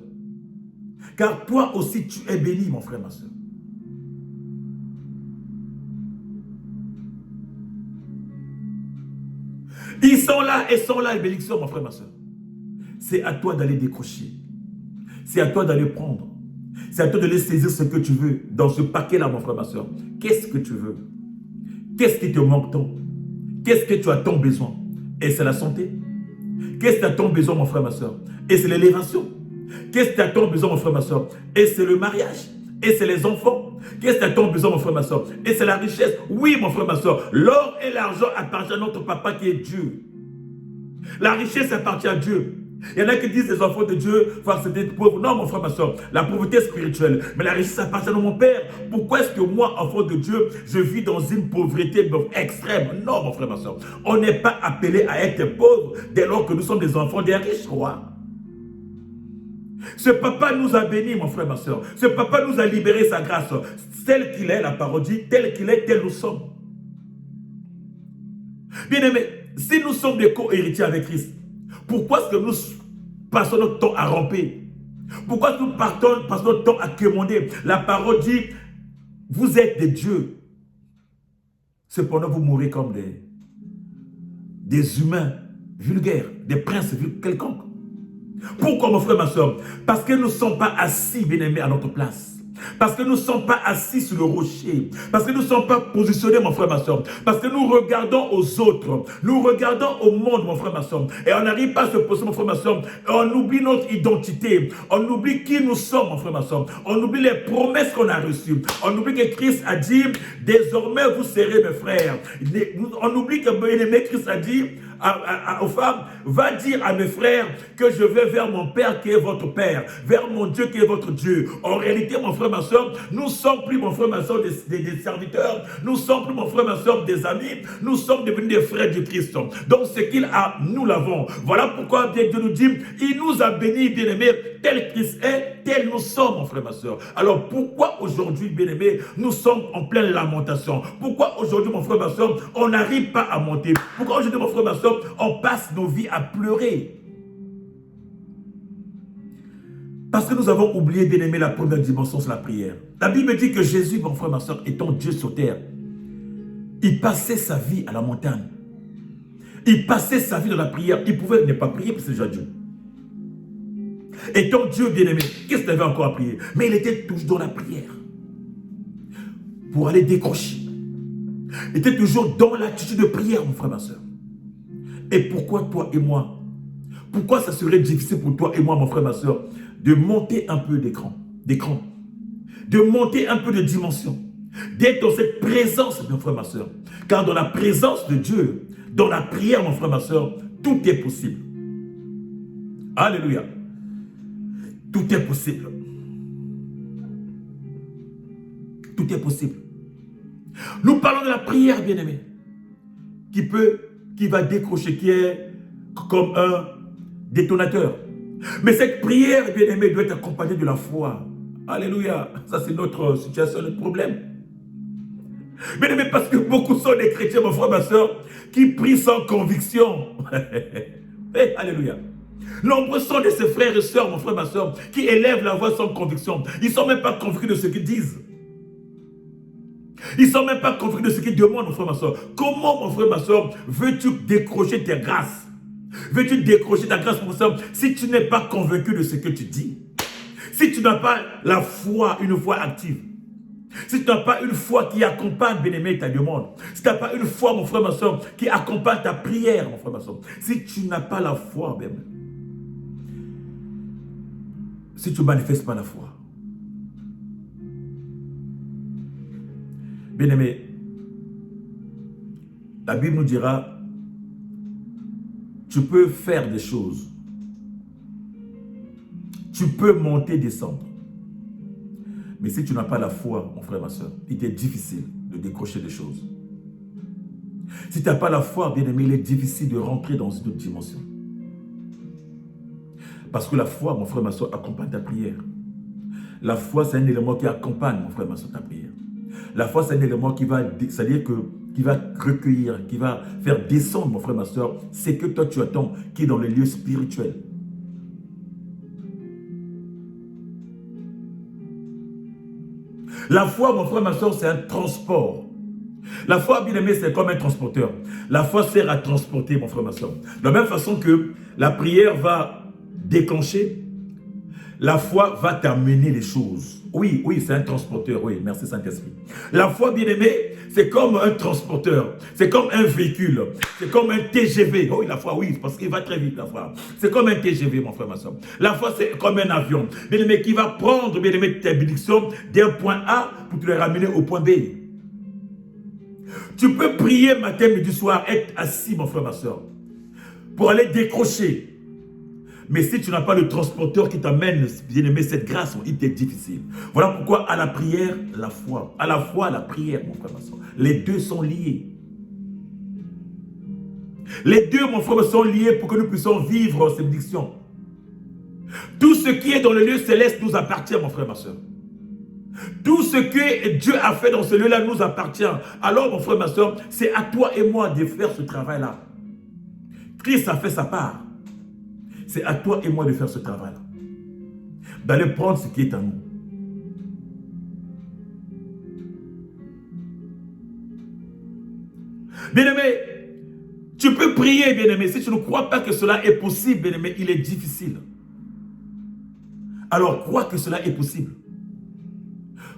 Car toi aussi, tu es béni, mon frère, ma soeur. Ils sont là, les bénédictions, mon frère, ma soeur. C'est à toi d'aller décrocher. C'est à toi d'aller prendre. C'est à toi de les saisir ce que tu veux dans ce paquet-là, mon frère, ma soeur. Qu'est-ce que tu veux? Qu'est-ce qui te manque tant? Qu'est-ce que tu as tant besoin? Et c'est la santé. Qu'est-ce que tu as tant besoin, mon frère, ma soeur? Et c'est l'élévation. Qu'est-ce que tu as tant besoin, mon frère, ma soeur? Et c'est le mariage. Et c'est les enfants. Qu'est-ce que tu as tant besoin, mon frère, ma soeur? Et c'est la richesse. Oui, mon frère, ma soeur. L'or et l'argent appartiennent à notre papa qui est Dieu. La richesse appartient à Dieu. Il y en a qui disent les enfants de Dieu, c'est d'être pauvres. Non, mon frère, ma soeur, la pauvreté est spirituelle. Mais la richesse appartient à mon Père. Pourquoi est-ce que moi, enfant de Dieu, je vis dans une pauvreté extrême? Non, mon frère, ma soeur. On n'est pas appelé à être pauvre dès lors que nous sommes des enfants des riches rois. Ce papa nous a bénis, mon frère, ma soeur. Ce papa nous a libéré sa grâce. Tel qu'il est, la parole dit, tel qu'il est, tel nous sommes. Bien-aimés, si nous sommes des co-héritiers avec Christ, pourquoi est-ce que nous passons notre temps à ramper? Pourquoi est-ce que nous passons notre temps à quémander? La parole dit, vous êtes des dieux. Cependant, vous mourrez comme des humains vulgaires, des princes quelconques. Pourquoi, mon frère, ma soeur? Parce que nous ne sommes pas assis, bien-aimés, à notre place. Parce que nous ne sommes pas assis sur le rocher. Parce que nous ne sommes pas positionnés, mon frère, ma soeur. Parce que nous regardons aux autres. Nous regardons au monde, mon frère, ma soeur. Et on n'arrive pas à se poser, mon frère, ma soeur. On oublie notre identité. On oublie qui nous sommes, mon frère, ma soeur. On oublie les promesses qu'on a reçues. On oublie que Christ a dit, désormais vous serez mes frères. On oublie que, bien-aimé, Christ a dit aux femmes, va dire à mes frères que je vais vers mon Père qui est votre Père, vers mon Dieu qui est votre Dieu. En réalité, mon frère, ma soeur, nous ne sommes plus, mon frère, ma soeur, des serviteurs, nous ne sommes plus, mon frère, ma soeur, des amis, nous sommes devenus des frères du Christ. Donc, ce qu'il a, nous l'avons. Voilà pourquoi Dieu nous dit, il nous a bénis, bien-aimés, tel Christ est, tel nous sommes, mon frère, ma soeur. Alors, pourquoi aujourd'hui, bien-aimés, nous sommes en pleine lamentation? Pourquoi aujourd'hui, mon frère, ma soeur, on n'arrive pas à monter? Pourquoi aujourd'hui, mon frère, ma soeur, on passe nos vies à pleurer? Parce que nous avons oublié, bien-aimé, la première dimension, c'est la prière. La Bible dit que Jésus, mon frère, ma soeur, étant Dieu sur terre, il passait sa vie à la montagne. Il passait sa vie dans la prière. Il pouvait ne pas prier parce que c'est déjà Dieu. Étant Dieu, bien-aimé, qu'est-ce qu'il avait encore à prier? Mais il était toujours dans la prière. Pour aller décrocher. Il était toujours dans l'attitude de prière, mon frère, ma soeur. Et pourquoi toi et moi? Pourquoi ça serait difficile pour toi et moi, mon frère, ma soeur, de monter un peu d'écran, de monter un peu de dimension, d'être dans cette présence, mon frère, ma soeur? Car dans la présence de Dieu, dans la prière, mon frère, ma soeur, tout est possible. Alléluia. Tout est possible. Tout est possible. Nous parlons de la prière, bien-aimé, qui va décrocher, qui est comme un détonateur. Mais cette prière, bien-aimé, doit être accompagnée de la foi. Alléluia. Ça, c'est notre situation, notre problème. Bien-aimé, parce que beaucoup sont des chrétiens, mon frère, ma soeur, qui prient sans conviction. Hey, alléluia. Nombreux sont de ces frères et sœurs, mon frère, ma soeur, qui élèvent la voix sans conviction. Ils ne sont même pas convaincus de ce qu'ils disent. Ils ne sont même pas convaincus de ce qu'ils demandent, mon frère, ma soeur. Comment, mon frère, ma soeur, veux-tu décrocher tes grâces? Veux-tu décrocher ta grâce, mon frère, si tu n'es pas convaincu de ce que tu dis? Si tu n'as pas la foi, une foi active. Si tu n'as pas une foi qui accompagne, bien-aimé, ta demande. Si tu n'as pas une foi, mon frère, ma soeur, qui accompagne ta prière, mon frère, ma soeur. Si tu n'as pas la foi, bien, si tu ne manifestes pas la foi. Bien-aimé, la Bible nous dira, tu peux faire des choses. Tu peux monter, descendre. Mais si tu n'as pas la foi, mon frère, ma soeur, il est difficile de décrocher des choses. Si tu n'as pas la foi, bien-aimé, il est difficile de rentrer dans une autre dimension. Parce que la foi, mon frère, ma soeur, accompagne ta prière. La foi, c'est un élément qui accompagne, mon frère, ma soeur, ta prière. La foi, c'est un élément qui va, c'est-à-dire qui va recueillir, qui va faire descendre, mon frère, ma soeur, c'est que toi tu attends, qui est dans les lieux spirituels. La foi, mon frère, ma soeur, c'est un transport. La foi, bien aimé, c'est comme un transporteur. La foi sert à transporter, mon frère, ma soeur. De la même façon que la prière va déclencher, la foi va t'amener les choses. Oui, oui, c'est un transporteur. Oui, merci Saint-Esprit. La foi, bien aimé, c'est comme un transporteur. C'est comme un véhicule. C'est comme un TGV. Oui, la foi, oui, parce qu'il va très vite, la foi. C'est comme un TGV, mon frère, ma soeur. La foi, c'est comme un avion. Bien aimé, qui va prendre, bien aimé, tes bénédictions d'un point A pour te les ramener au point B. Tu peux prier matin, midi, soir, être assis, mon frère, ma soeur, pour aller décrocher. Mais si tu n'as pas le transporteur qui t'amène, bien aimé, cette grâce, il est difficile. Voilà pourquoi à la prière, la foi. À la foi, la prière, mon frère, ma soeur. Les deux sont liés. Les deux, mon frère, sont liés pour que nous puissions vivre ces bénédictions. Tout ce qui est dans le lieu céleste nous appartient, mon frère, ma soeur. Tout ce que Dieu a fait dans ce lieu-là nous appartient. Alors, mon frère, ma soeur, c'est à toi et moi de faire ce travail-là. Christ a fait sa part. C'est à toi et moi de faire ce travail-là. D'aller prendre ce qui est à nous. Bien-aimé, tu peux prier, bien-aimé. Si tu ne crois pas que cela est possible, bien-aimé, il est difficile. Alors, crois que cela est possible.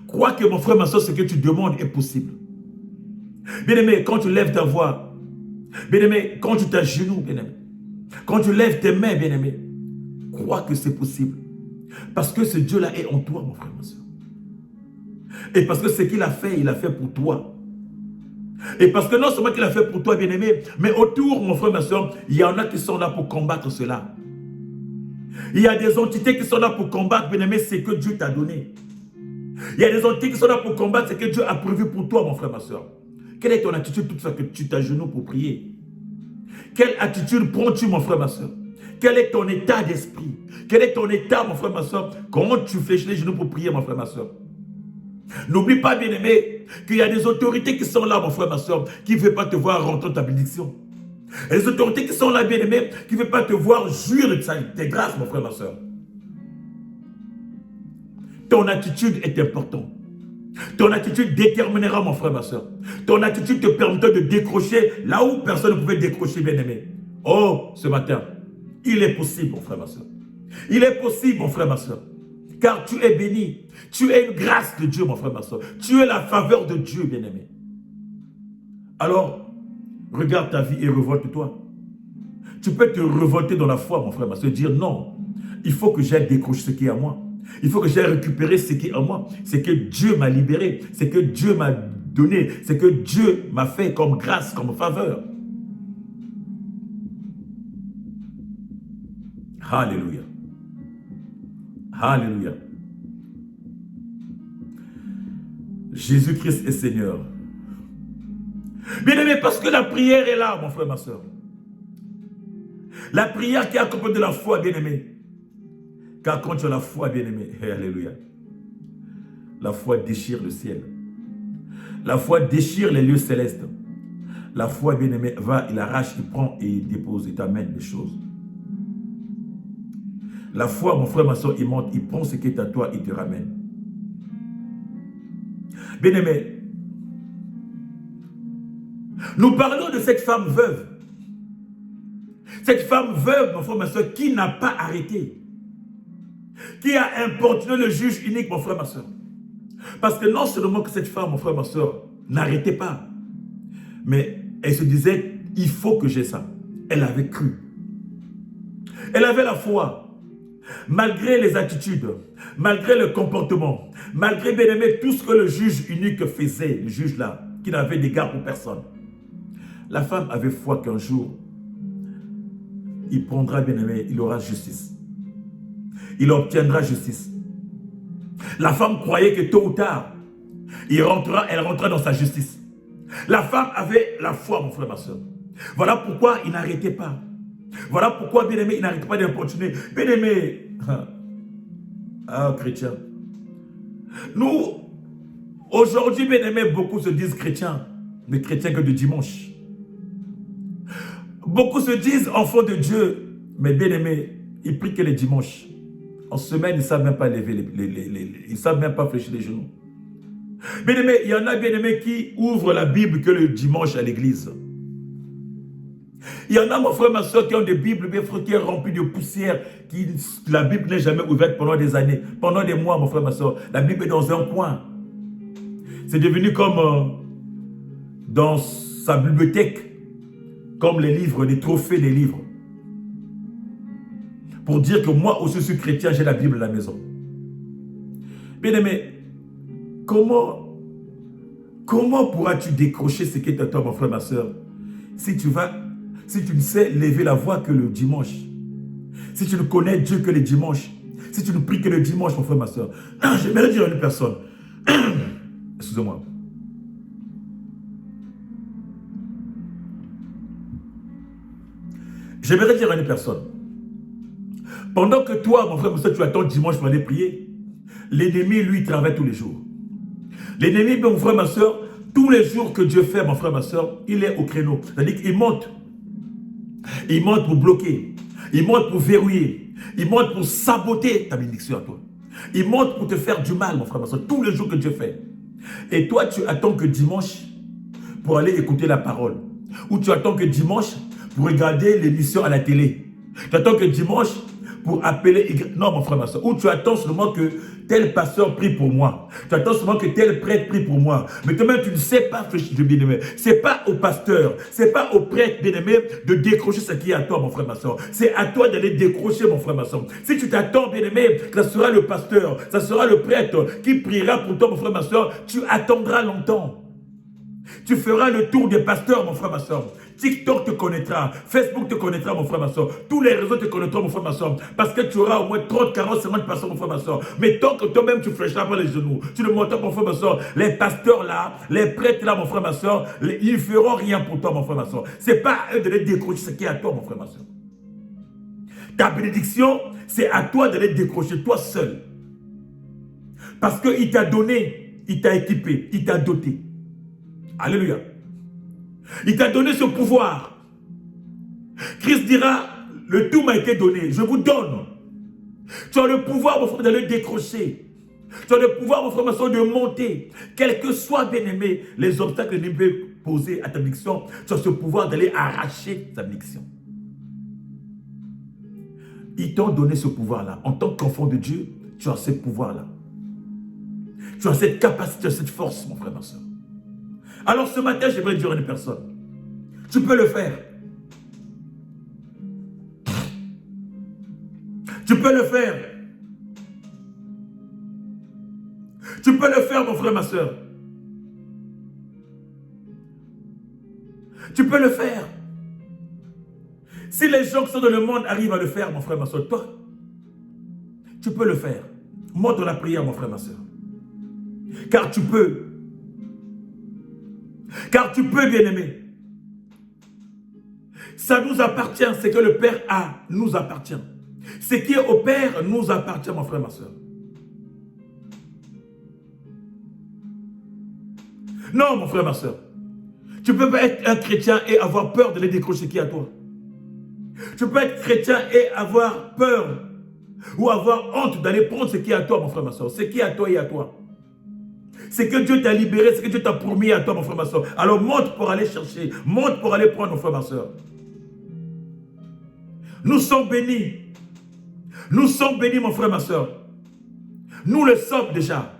Crois que, mon frère, ma soeur, ce que tu demandes est possible. Bien-aimé, quand tu lèves ta voix, bien-aimé, quand tu t'agenouilles, bien-aimé, quand tu lèves tes mains, bien-aimé, crois que c'est possible. Parce que ce Dieu-là est en toi, mon frère, ma soeur. Et parce que ce qu'il a fait, il a fait pour toi. Et parce que non seulement qu'il a fait pour toi, bien-aimé, mais autour, mon frère, ma soeur, il y en a qui sont là pour combattre cela. Il y a des entités qui sont là pour combattre, bien-aimé, ce que Dieu t'a donné. Il y a des entités qui sont là pour combattre ce que Dieu a prévu pour toi, mon frère, ma soeur. Quelle est ton attitude toute fois que tu t'agenouilles pour prier? Quelle attitude prends-tu, mon frère, ma soeur? Quel est ton état d'esprit? Quel est ton état, mon frère, ma soeur? Comment tu fléchis les genoux pour prier, mon frère, ma soeur? N'oublie pas, bien-aimé, qu'il y a des autorités qui sont là, mon frère, ma soeur, qui ne veulent pas te voir rentrer ta bénédiction. Il y a des autorités qui sont là, bien-aimé, qui ne veulent pas te voir jouir de tes grâces, mon frère, ma soeur. Ton attitude est importante. Ton attitude déterminera, mon frère, ma soeur. Ton attitude te permettra de décrocher là où personne ne pouvait décrocher, bien-aimé. Oh, ce matin, il est possible, mon frère, ma soeur. Il est possible, mon frère, ma soeur. Car tu es béni. Tu es une grâce de Dieu, mon frère, ma soeur. Tu es la faveur de Dieu, bien-aimé. Alors, regarde ta vie et révolte-toi. Tu peux te révolter dans la foi, mon frère, ma soeur, dire non, il faut que j'aille décrocher ce qui est à moi. Il faut que j'aille récupérer ce qui est en moi. C'est que Dieu m'a libéré. C'est que Dieu m'a donné. C'est que Dieu m'a fait comme grâce, comme faveur. Alléluia. Alléluia. Jésus-Christ est Seigneur. Bien-aimé, parce que la prière est là, mon frère, ma soeur. La prière qui accompagne de la foi, bien-aimé. Car quand tu as la foi, bien-aimé, alléluia, la foi déchire le ciel. La foi déchire les lieux célestes. La foi, bien-aimé, va, il arrache, il prend et il dépose, il t'amène des choses. La foi, mon frère, ma soeur, il monte, il prend ce qui est à toi, il te ramène. Bien-aimé, nous parlons de cette femme veuve. Cette femme veuve, mon frère, ma soeur, qui n'a pas arrêté. Qui a importuné le juge unique, mon frère, ma soeur. Parce que non seulement que cette femme, mon frère, ma soeur, n'arrêtait pas, mais elle se disait, il faut que j'ai ça. Elle avait cru. Elle avait la foi. Malgré les attitudes, malgré le comportement, malgré, bien aimé, tout ce que le juge unique faisait, le juge là, qui n'avait d'égard pour personne. La femme avait foi qu'un jour, il prendra, bien aimé, il aura justice. Il obtiendra justice. La femme croyait que tôt ou tard, elle rentrera dans sa justice. La femme avait la foi, mon frère, ma soeur. Voilà pourquoi il n'arrêtait pas. Voilà pourquoi, bien aimé, il n'arrêtait pas d'importuner. Bien aimé, chrétien. Nous, aujourd'hui, bien aimé, beaucoup se disent chrétiens, mais chrétiens que de dimanche. Beaucoup se disent enfants de Dieu, mais bien aimé, ils prient que les dimanches. En semaine, ils ne savent même pas lever, ils ne savent même pas fléchir les genoux. Bien aimé, il y en a, bien aimé, qui ouvrent la Bible que le dimanche à l'église. Il y en a, mon frère, ma soeur, qui ont des Bibles, bien frère, qui est remplie de poussière, la Bible n'est jamais ouverte pendant des années, pendant des mois, mon frère, ma soeur. La Bible est dans un coin. C'est devenu comme dans sa bibliothèque, comme les livres, les trophées des livres. Pour dire que moi aussi, je suis chrétien, j'ai la Bible à la maison. Bien aimé, comment pourras-tu décrocher ce qui est à toi, mon frère, ma soeur, si tu ne sais lever la voix que le dimanche, si tu ne connais Dieu que le dimanche, si tu ne pries que le dimanche, mon frère, ma soeur. J'aimerais dire à une personne, excusez-moi. J'aimerais dire à une personne, pendant que toi, mon frère, ma soeur, tu attends dimanche pour aller prier, l'ennemi, lui, travaille tous les jours. L'ennemi, mon frère, ma soeur, tous les jours que Dieu fait, mon frère, ma soeur, il est au créneau. C'est-à-dire qu'il monte. Il monte pour bloquer. Il monte pour verrouiller. Il monte pour saboter ta bénédiction à toi. Il monte pour te faire du mal, mon frère, ma soeur, tous les jours que Dieu fait. Et toi, tu attends que dimanche pour aller écouter la parole. Ou tu attends que dimanche pour regarder l'émission à la télé. Tu attends que dimanche pour appeler... Non, mon frère, ma soeur. Ou tu attends seulement que tel pasteur prie pour moi. Tu attends seulement que tel prêtre prie pour moi. Mais toi-même, tu ne sais pas, bien-aimé. Ce n'est pas au pasteur, ce n'est pas au prêtre, bien-aimé, de décrocher ce qui est à toi, mon frère, ma soeur. C'est à toi d'aller décrocher, mon frère, ma soeur. Si tu t'attends, bien-aimé, que ça sera le pasteur, ça sera le prêtre qui priera pour toi, mon frère, ma soeur, tu attendras longtemps. Tu feras le tour des pasteurs, mon frère, ma soeur. TikTok te connaîtra, Facebook te connaîtra, mon frère, ma soeur. Tous les réseaux te connaîtront, mon frère, ma soeur. Parce que tu auras au moins 30, 40, 50 pasteurs, mon frère, ma soeur. Mais tant que toi-même tu fléchiras pas les genoux, tu ne montes pas, mon frère, ma soeur. Les pasteurs là, les prêtres là, mon frère, ma soeur, ils ne feront rien pour toi, mon frère, ma soeur. Ce n'est pas à eux de les décrocher ce qui est à toi, mon frère, ma soeur. Ta bénédiction, c'est à toi de les décrocher, toi seul. Parce qu'il t'a donné, il t'a équipé, il t'a doté. Alléluia. Il t'a donné ce pouvoir. Christ dira, le tout m'a été donné, je vous donne. Tu as le pouvoir, mon frère, d'aller décrocher. Tu as le pouvoir, mon frère, ma soeur, de monter. Quel que soit, bien-aimé, les obstacles que l'ennemi peut poser à ta bénédiction, tu as ce pouvoir d'aller arracher ta bénédiction. Ils t'ont donné ce pouvoir-là. En tant qu'enfant de Dieu, tu as ce pouvoir-là. Tu as cette capacité, cette force, mon frère, ma soeur. Alors ce matin, j'aimerais dire à une personne, tu peux le faire. Tu peux le faire. Tu peux le faire, mon frère, ma soeur. Tu peux le faire. Si les gens qui sont dans le monde arrivent à le faire, mon frère, ma soeur, toi, tu peux le faire. Montre la prière, mon frère, ma soeur. Car tu peux. Car tu peux, bien-aimé. Ça nous appartient, ce que le Père a nous appartient. Ce qui est au Père nous appartient, mon frère, ma soeur. Non, mon frère, ma soeur. Tu ne peux pas être un chrétien et avoir peur de les décrocher qui est à toi. Tu peux être chrétien et avoir peur ou avoir honte d'aller prendre ce qui est à toi, mon frère, ma soeur. Ce qui est à toi et à toi. C'est que Dieu t'a libéré, c'est que Dieu t'a promis à toi, mon frère, ma soeur. Alors monte pour aller chercher, monte pour aller prendre, mon frère, ma soeur. Nous sommes bénis. Nous sommes bénis, mon frère, ma soeur. Nous le sommes déjà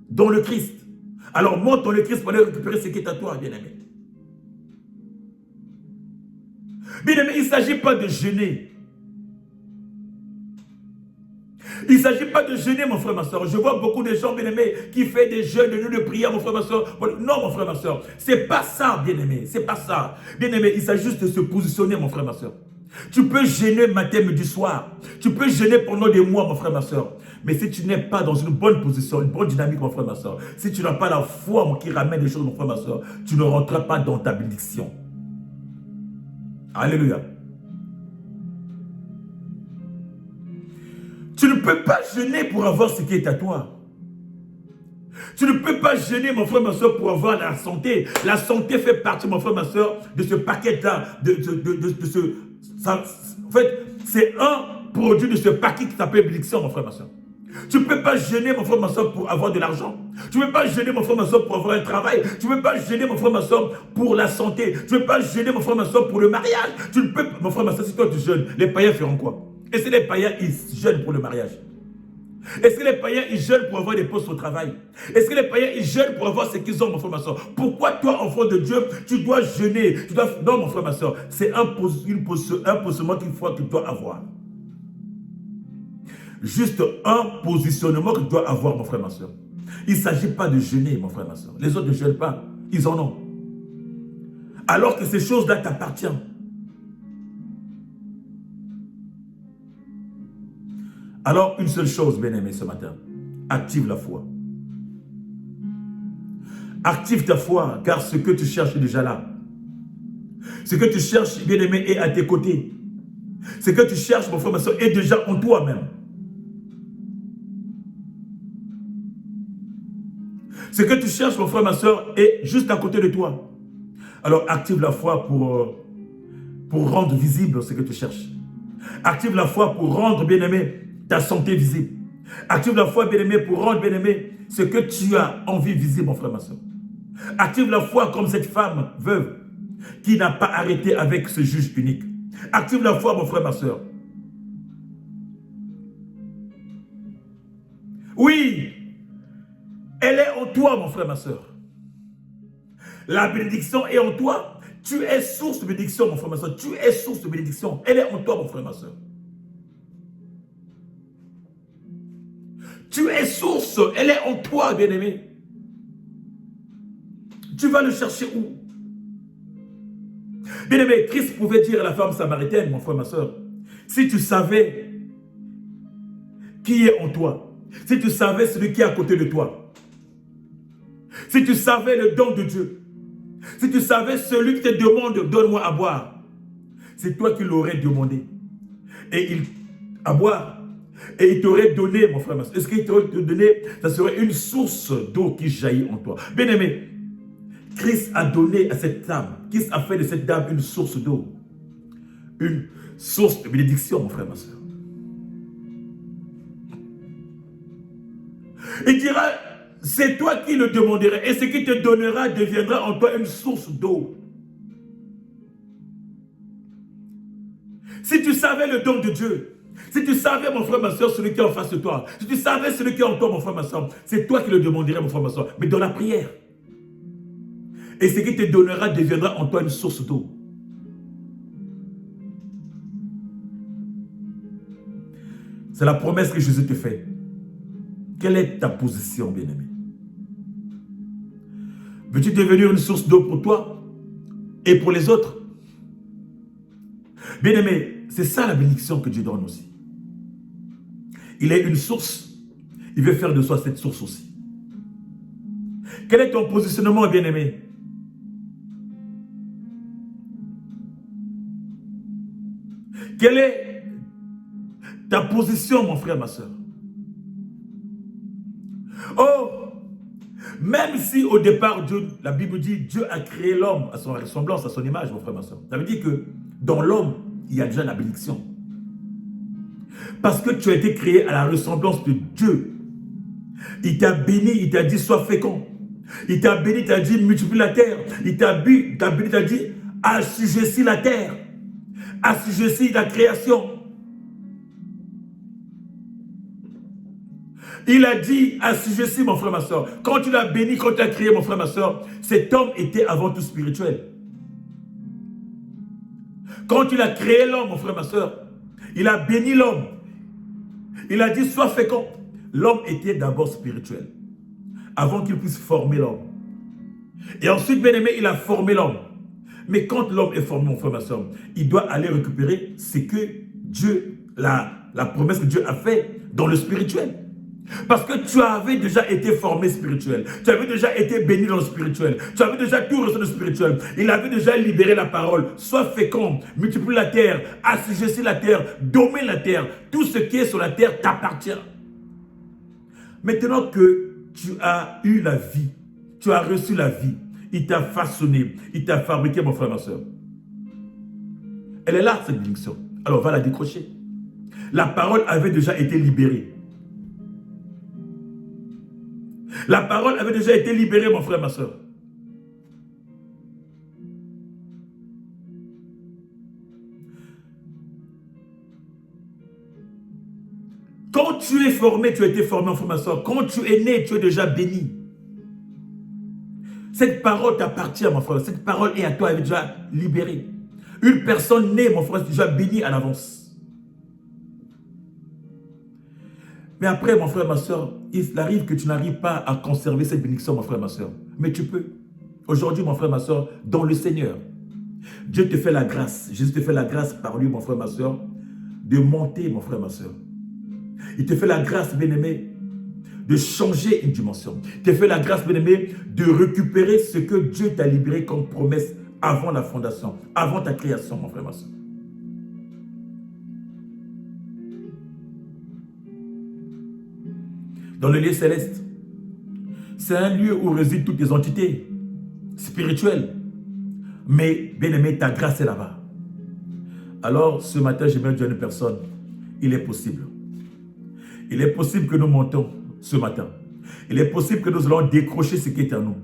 dans le Christ. Alors monte dans le Christ pour aller récupérer ce qui est à toi, bien-aimé. Bien-aimé, il ne s'agit pas de jeûner. Il ne s'agit pas de jeûner, mon frère, ma soeur. Je vois beaucoup de gens, bien-aimés, qui font des jeûnes, de nuits de prière, mon frère, ma soeur. Non, mon frère, ma soeur. Ce n'est pas ça, bien-aimé. Ce n'est pas ça. Bien-aimé, il s'agit juste de se positionner, mon frère, ma soeur. Tu peux jeûner matin, midi, soir. Tu peux jeûner pendant des mois, mon frère, ma soeur. Mais si tu n'es pas dans une bonne position, une bonne dynamique, mon frère, ma soeur, si tu n'as pas la foi qui ramène les choses, mon frère, ma soeur, tu ne rentres pas dans ta bénédiction. Alléluia. Tu ne peux pas jeûner pour avoir ce qui est à toi. Tu ne peux pas jeûner, mon frère, ma soeur, pour avoir la santé. La santé fait partie, mon frère, ma soeur, de ce paquet-là, en fait, c'est un produit de ce paquet qui s'appelle bénédiction, mon frère, ma soeur. Tu ne peux pas jeûner, mon frère, ma soeur, pour avoir de l'argent. Tu ne peux pas jeûner, mon frère, ma soeur, pour avoir un travail. Tu ne peux pas jeûner, mon frère, ma soeur, pour la santé. Tu ne peux pas jeûner, mon frère, ma soeur, pour le mariage. Tu ne peux pas, mon frère, ma soeur, si toi tu jeûnes, les païens feront quoi? Et si les païens, ils jeûnent pour le mariage? Est-ce que les païens, ils jeûnent pour avoir des postes au travail? Est-ce que les païens, ils jeûnent pour avoir ce qu'ils ont, mon frère, ma soeur? Pourquoi toi, enfant de Dieu, tu dois jeûner? Non, mon frère, ma soeur, c'est un positionnement qu'il faut que tu dois avoir. Juste un positionnement que tu dois avoir, mon frère, ma soeur. Il ne s'agit pas de jeûner, mon frère, ma soeur. Les autres ne jeûnent pas, ils en ont. Alors que ces choses-là t'appartiennent. Alors, une seule chose, bien-aimé, ce matin. Active la foi. Active ta foi, car ce que tu cherches est déjà là. Ce que tu cherches, bien-aimé, est à tes côtés. Ce que tu cherches, mon frère, ma soeur, est déjà en toi-même. Ce que tu cherches, mon frère, ma soeur, est juste à côté de toi. Alors, active la foi pour rendre visible ce que tu cherches. Active la foi pour rendre, bien-aimé, ta santé visible. Active la foi, bien-aimé, pour rendre, bien-aimé, ce que tu as envie visible, mon frère, ma soeur. Active la foi comme cette femme veuve qui n'a pas arrêté avec ce juge unique. Active la foi, mon frère, ma soeur. Oui, elle est en toi, mon frère, ma soeur. La bénédiction est en toi. Tu es source de bénédiction, mon frère, ma soeur. Tu es source de bénédiction. Elle est en toi, mon frère, ma soeur. Tu es source, elle est en toi, bien-aimé. Tu vas le chercher où? Bien-aimé, Christ pouvait dire à la femme samaritaine, mon frère, ma soeur, si tu savais qui est en toi, si tu savais celui qui est à côté de toi, si tu savais le don de Dieu, si tu savais celui qui te demande, donne-moi à boire, c'est toi qui l'aurais demandé. Et à boire. Et il t'aurait donné, mon frère, ma soeur. Est-ce qu'il t'aurait donné? Ça serait une source d'eau qui jaillit en toi. Bien aimé, Christ a donné à cette dame, Christ a fait de cette dame une source d'eau. Une source de bénédiction, mon frère, ma soeur. Il dira, c'est toi qui le demanderas. Et ce qui te donnera deviendra en toi une source d'eau. Si tu savais le don de Dieu, si tu savais, mon frère, ma soeur, celui qui est en face de toi, si tu savais celui qui est en toi, mon frère, ma soeur, c'est toi qui le demanderais, mon frère, ma soeur, mais dans la prière. Et ce qui te donnera deviendra en toi une source d'eau. C'est la promesse que Jésus te fait. Quelle est ta position, bien-aimé? Veux-tu devenir une source d'eau pour toi et pour les autres? Bien-aimé, c'est ça la bénédiction que Dieu donne aussi. Il est une source. Il veut faire de soi cette source aussi. Quel est ton positionnement, bien-aimé? Quelle est ta position, mon frère, ma soeur? Oh, Même si au départ, Dieu, la Bible dit, Dieu a créé l'homme à son ressemblance, à son image, mon frère, ma soeur. Ça veut dire que dans l'homme, il y a déjà la bénédiction. Parce que tu as été créé à la ressemblance de Dieu. Il t'a béni, il t'a dit, sois fécond. Il t'a béni, il t'a dit, multiplie la terre. Il t'a béni, il t'a dit, assujettis la terre. Assujettis la création. Il a dit, assujettis mon frère, ma soeur. Quand tu l'as béni, quand tu l'as créé, mon frère, ma soeur, cet homme était avant tout spirituel. Quand tu l'as créé l'homme, mon frère, ma soeur, il a béni l'homme. Il a dit, sois fécond. L'homme était d'abord spirituel, avant qu'il puisse former l'homme. Et ensuite, bien aimé, il a formé l'homme. Mais quand l'homme est formé, mon frère, ma soeur, il doit aller récupérer ce que Dieu, la promesse que Dieu a faite dans le spirituel. Parce que tu avais déjà été formé spirituel. Tu avais déjà été béni dans le spirituel. Tu avais déjà tout reçu dans le spirituel. Il avait déjà libéré la parole. Sois fécond, multiplie la terre, assujettis la terre, domine la terre. Tout ce qui est sur la terre t'appartient. Maintenant que tu as eu la vie, tu as reçu la vie, il t'a façonné, il t'a fabriqué, mon frère, ma soeur. Elle est là, cette bénédiction. Alors, va la décrocher. La parole avait déjà été libérée. La parole avait déjà été libérée, mon frère, ma soeur. Quand tu es formé, tu as été formé, mon frère, ma soeur. Quand tu es né, tu es déjà béni. Cette parole t'appartient, mon frère. Cette parole est à toi, elle est déjà libérée. Une personne née, mon frère, est déjà bénie à l'avance. Mais après, mon frère, ma soeur, il arrive que tu n'arrives pas à conserver cette bénédiction, mon frère, ma soeur. Mais tu peux. Aujourd'hui, mon frère, ma soeur, dans le Seigneur, Dieu te fait la grâce. Jésus te fait la grâce par lui, mon frère, ma soeur, de monter, mon frère, ma soeur. Il te fait la grâce, bien-aimé, de changer une dimension. Il te fait la grâce, bien-aimé, de récupérer ce que Dieu t'a libéré comme promesse avant la fondation, avant ta création, mon frère, ma soeur. Dans le lieu céleste, c'est un lieu où résident toutes les entités spirituelles. Mais, bien-aimé, ta grâce est là-bas. Alors, ce matin, j'aimerais dire à une personne, il est possible. Il est possible que nous montons ce matin. Il est possible que nous allons décrocher ce qui est à nous.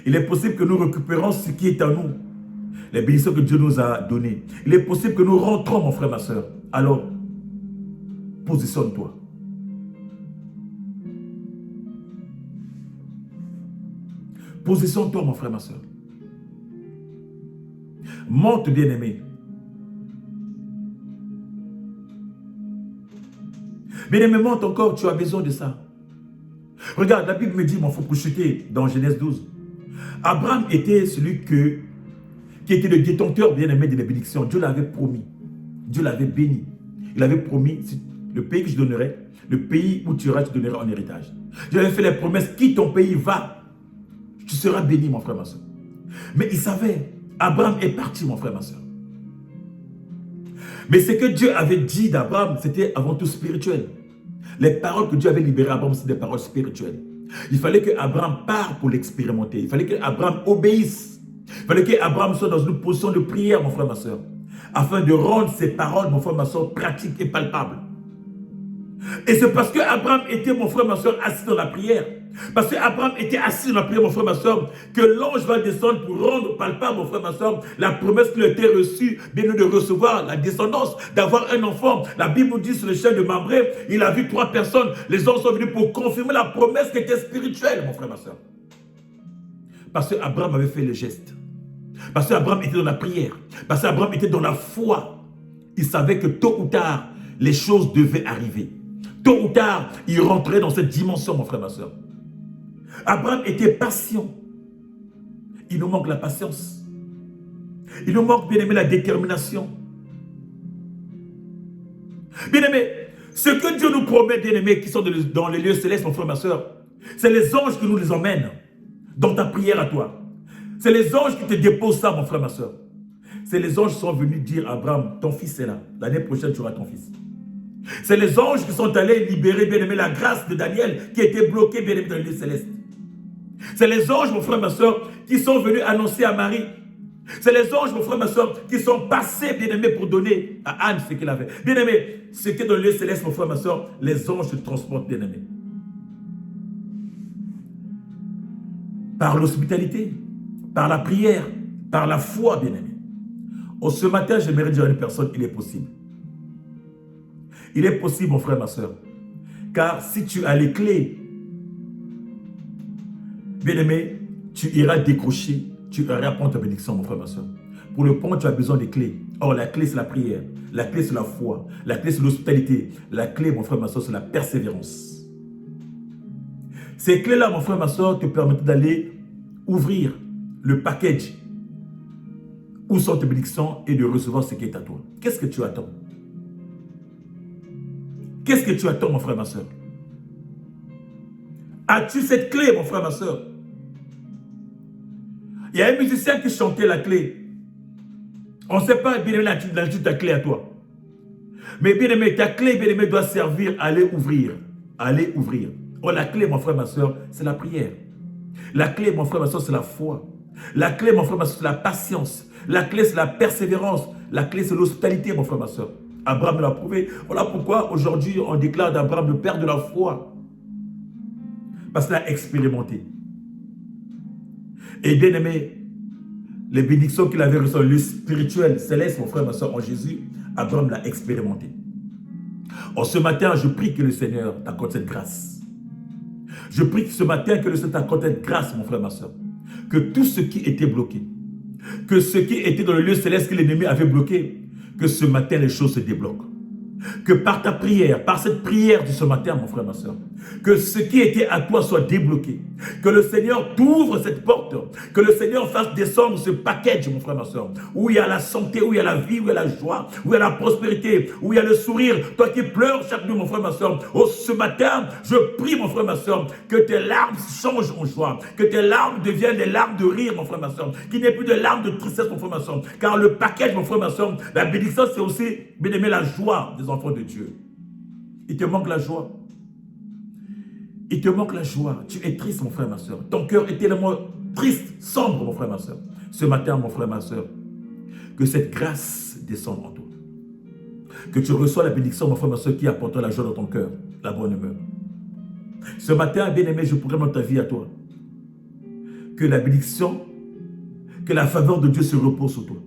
Il est possible que nous récupérons ce qui est à nous. Les bénédictions que Dieu nous a données. Il est possible que nous rentrons, mon frère, ma soeur. Alors, positionne-toi. Positionne-toi, mon frère, ma soeur. Monte, bien-aimé. Bien-aimé, monte encore, tu as besoin de ça. Regarde, la Bible me dit, mon frère, pour chuter dans Genèse 12. Abraham était celui qui était le détenteur, bien-aimé, de la bénédiction. Dieu l'avait promis. Dieu l'avait béni. Il avait promis, le pays que je donnerai, le pays où tu iras, tu donneras en héritage. Dieu avait fait les promesses, quitte ton pays, va. Tu seras béni, mon frère, ma soeur. Mais il savait, Abraham est parti, mon frère, ma soeur. Mais ce que Dieu avait dit d'Abraham, c'était avant tout spirituel. Les paroles que Dieu avait libérées à Abraham, c'est des paroles spirituelles. Il fallait que Abraham parte pour l'expérimenter. Il fallait que Abraham obéisse. Il fallait que Abraham soit dans une position de prière, mon frère, ma soeur. Afin de rendre ces paroles, mon frère, ma soeur, pratiques et palpables. Et c'est parce que Abraham était, mon frère, ma soeur, assis dans la prière. Parce qu'Abraham était assis dans la prière, mon frère, ma soeur, que l'ange va descendre pour rendre palpable, mon frère, ma soeur, la promesse qu'il a été reçue, bien de recevoir la descendance, d'avoir un enfant. La Bible dit sur le champ de Mamré, il a vu 3 personnes. Les anges sont venus pour confirmer la promesse qui était spirituelle, mon frère, ma soeur. Parce qu'Abraham avait fait le geste. Parce qu'Abraham était dans la prière. Parce qu'Abraham était dans la foi. Il savait que tôt ou tard, les choses devaient arriver. Tôt ou tard, il rentrait dans cette dimension, mon frère, ma soeur. Abraham était patient. Il nous manque la patience. Il nous manque, bien aimé, la détermination. Bien aimé, ce que Dieu nous promet, bien aimé, qui sont dans les lieux célestes, mon frère, ma soeur, c'est les anges qui nous les emmènent dans ta prière à toi. C'est les anges qui te déposent ça, mon frère, ma soeur. C'est les anges qui sont venus dire à Abraham, ton fils est là. L'année prochaine, tu auras ton fils. C'est les anges qui sont allés libérer, bien aimé, la grâce de Daniel qui était bloquée, bien aimé, dans les lieux célestes. C'est les anges, mon frère, ma soeur, qui sont venus annoncer à Marie. C'est les anges, mon frère, ma soeur, qui sont passés, bien-aimés, pour donner à Anne ce qu'elle avait. Bien-aimés, ce qui est dans le lieu céleste, mon frère, ma soeur, les anges se transportent, bien-aimés. Par l'hospitalité, par la prière, par la foi, bien-aimés. Oh, ce matin, j'aimerais dire à une personne, il est possible. Il est possible, mon frère, ma soeur. Car si tu as les clés, bien-aimé, tu iras décrocher, tu iras prendre ta bénédiction, mon frère, ma soeur. Pour le prendre, tu as besoin des clés. Or, la clé, c'est la prière. La clé, c'est la foi. La clé, c'est l'hospitalité. La clé, mon frère, ma soeur, c'est la persévérance. Ces clés-là, mon frère, ma soeur, te permettent d'aller ouvrir le package où sont tes bénédictions et de recevoir ce qui est à toi. Qu'est-ce que tu attends? Qu'est-ce que tu attends, mon frère, ma soeur? As-tu cette clé, mon frère, ma soeur? Il y a un musicien qui chantait la clé. On ne sait pas, bien aimé, ta clé à toi. Mais bien aimé, ta clé, bien aimé, doit servir à aller ouvrir. Aller ouvrir. Oh, la clé, mon frère, ma soeur, c'est la prière. La clé, mon frère, ma soeur, c'est la foi. La clé, mon frère, ma soeur, c'est la patience. La clé, c'est la persévérance. La clé, c'est l'hospitalité, mon frère, ma soeur. Abraham l'a prouvé. Voilà pourquoi aujourd'hui, on déclare d'Abraham le père de la foi. Parce qu'il a expérimenté. Et bien aimé, les bénédictions qu'il avait reçues, le spirituel, céleste, mon frère, ma soeur, en Jésus, Abraham l'a expérimenté. En ce matin, je prie que le Seigneur t'accorde cette grâce. Je prie que ce matin, que le Seigneur t'accorde cette grâce, mon frère, ma soeur. Que tout ce qui était bloqué, que ce qui était dans le lieu céleste que l'ennemi avait bloqué, que ce matin, les choses se débloquent. Que par ta prière, par cette prière de ce matin, mon frère, ma soeur, que ce qui était à toi soit débloqué. Que le Seigneur t'ouvre cette porte. Que le Seigneur fasse descendre ce package, mon frère, ma soeur, où il y a la santé, où il y a la vie, où il y a la joie, où il y a la prospérité, où il y a le sourire. Toi qui pleures chaque nuit, mon frère, ma soeur, oh, ce matin, je prie, mon frère, ma soeur, que tes larmes changent en joie. Que tes larmes deviennent des larmes de rire, mon frère, ma soeur. Qu'il n'y ait plus de larmes de tristesse, mon frère, ma soeur. Car le package, mon frère, ma soeur, la bénédiction, c'est aussi, bien aimé, la joie des enfants de Dieu. Il te manque la joie. Il te manque la joie. Tu es triste, mon frère, ma soeur. Ton cœur est tellement triste, sombre, mon frère, ma soeur. Ce matin, mon frère, ma soeur, que cette grâce descende en toi. Que tu reçois la bénédiction, mon frère, ma soeur, qui apporte la joie dans ton cœur, la bonne humeur. Ce matin, bien-aimé, je pourrais mettre ta vie à toi. Que la bénédiction, que la faveur de Dieu se repose sur toi.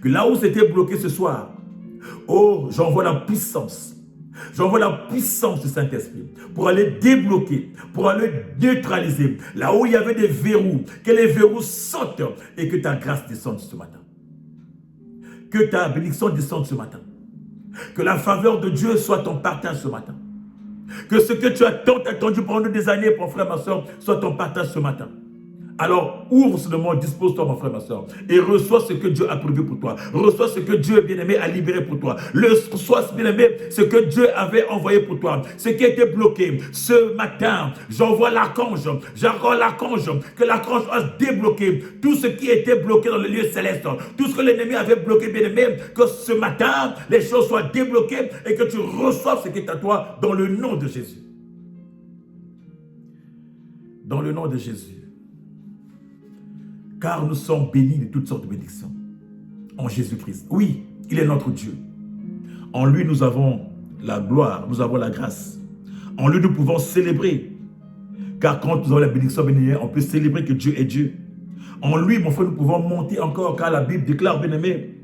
Que là où c'était bloqué ce soir, oh, j'envoie la puissance. J'envoie la puissance du Saint-Esprit pour aller débloquer, pour aller neutraliser. Là où il y avait des verrous, que les verrous sautent et que ta grâce descende ce matin. Que ta bénédiction descende ce matin. Que la faveur de Dieu soit ton partage ce matin. Que ce que tu as tant attendu pendant des années, mon frère, ma soeur, soit ton partage ce matin. Alors, ouvre ce monde, dispose-toi, mon frère, ma soeur, et reçois ce que Dieu a prévu pour toi. Reçois ce que Dieu, bien-aimé, a libéré pour toi. Reçois, bien-aimé, ce que Dieu avait envoyé pour toi. Ce qui était bloqué. Ce matin, j'envoie l'archange. J'envoie l'archange. Que l'archange fasse débloquer tout ce qui était bloqué dans le lieu céleste. Tout ce que l'ennemi avait bloqué, bien-aimé. Que ce matin, les choses soient débloquées et que tu reçoives ce qui est à toi dans le nom de Jésus. Dans le nom de Jésus. Car nous sommes bénis de toutes sortes de bénédictions en Jésus-Christ. Oui, il est notre Dieu. En lui, nous avons la gloire, nous avons la grâce. En lui, nous pouvons célébrer. Car quand nous avons la bénédiction, bien-aimé, on peut célébrer que Dieu est Dieu. En lui, mon frère, nous pouvons monter encore, car la Bible déclare, bien-aimé,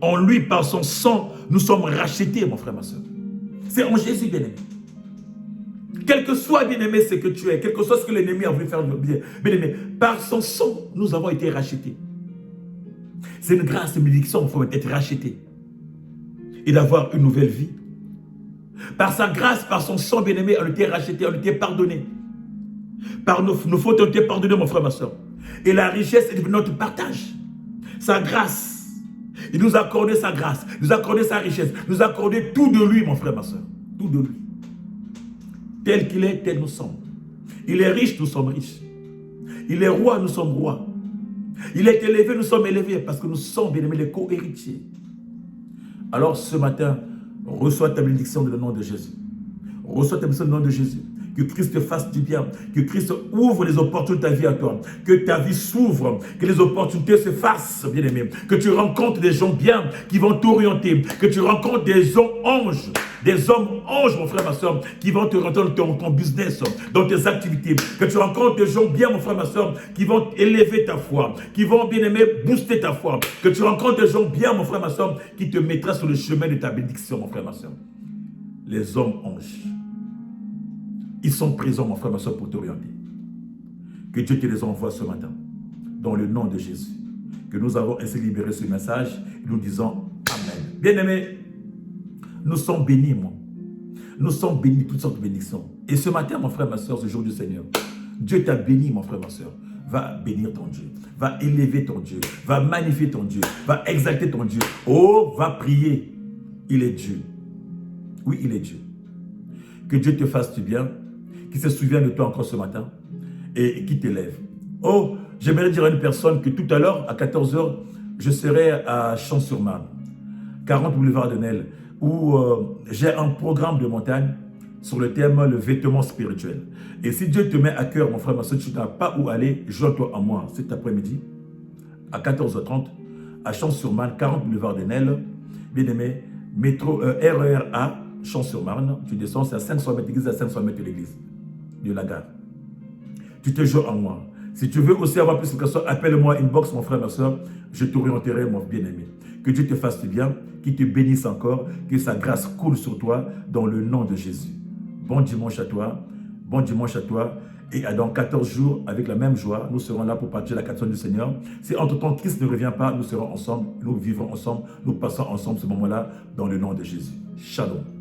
en lui, par son sang, nous sommes rachetés, mon frère, ma soeur. C'est en Jésus, bien-aimé. Quel que soit, bien-aimé, ce que tu es, quel que soit ce que l'ennemi a voulu faire de bien, bien-aimé, par son sang, nous avons été rachetés. C'est une grâce, une bénédiction, il faut être racheté et d'avoir une nouvelle vie. Par sa grâce, par son sang, bien-aimé, on a été racheté, on a été pardonné. Par nos fautes, on a été pardonné, mon frère, ma soeur. Et la richesse est devenue notre partage. Sa grâce, il nous a accordé sa grâce, il nous a accordé sa richesse, il nous a accordé tout de lui, mon frère, ma soeur. Tout de lui. Tel qu'il est, tel nous sommes. Il est riche, nous sommes riches. Il est roi, nous sommes rois. Il est élevé, nous sommes élevés, parce que nous sommes, bien aimés, les co-héritiers. Alors ce matin, reçois ta bénédiction dans le nom de Jésus. Reçois ta bénédiction dans le nom de Jésus. Que Christ te fasse du bien. Que Christ ouvre les opportunités de ta vie à toi. Que ta vie s'ouvre. Que les opportunités se fassent, bien-aimé. Que tu rencontres des gens bien qui vont t'orienter. Que tu rencontres des hommes anges. Des hommes anges, mon frère, ma soeur, qui vont te rentrer dans ton business, dans tes activités. Que tu rencontres des gens bien, mon frère, ma soeur, qui vont élever ta foi, qui vont, bien aimer, booster ta foi. Que tu rencontres des gens bien, mon frère, ma soeur, qui te mettra sur le chemin de ta bénédiction, mon frère, ma soeur. Les hommes anges, ils sont présents, mon frère, ma soeur, pour t'orienter. Que Dieu te les envoie ce matin, dans le nom de Jésus. Que nous avons ainsi libéré ce message, nous disons Amen. Bien-aimés, nous sommes bénis, moi. Nous sommes bénis, toutes sortes de bénédictions. Et ce matin, mon frère, ma soeur, ce jour du Seigneur, Dieu t'a béni, mon frère, ma soeur. Va bénir ton Dieu. Va élever ton Dieu. Va magnifier ton Dieu. Va exalter ton Dieu. Oh, va prier. Il est Dieu. Oui, il est Dieu. Que Dieu te fasse du bien. Qu'il se souvienne de toi encore ce matin. Et qui t'élève. Oh, j'aimerais dire à une personne que tout à l'heure, à 14 h, je serai à Champs-sur-Marne, 40 boulevard de Nesle, où j'ai un programme de montagne sur le thème le vêtement spirituel. Et si Dieu te met à cœur, mon frère, ma soeur, tu n'as pas où aller, joins-toi à moi cet après-midi, à 14 h 30, à Champs-sur-Marne, 40 boulevard de Nesle, bien-aimé, métro RER A, Champs-sur-Marne, tu descends, c'est à 500 mètres d'église, à 500 mètres de l'église, de la gare. Tu te joins à moi. Si tu veux aussi avoir plus de questions, appelle-moi inbox, mon frère, ma soeur, je t'orienterai, mon bien-aimé. Que Dieu te fasse du bien, qu'il te bénisse encore, que sa grâce coule sur toi dans le nom de Jésus. Bon dimanche à toi, bon dimanche à toi. Et dans 14 jours, avec la même joie, nous serons là pour partager la cantion du Seigneur. Si entre-temps Christ ne revient pas, nous serons ensemble, nous vivrons ensemble, nous passons ensemble ce moment-là dans le nom de Jésus. Shalom.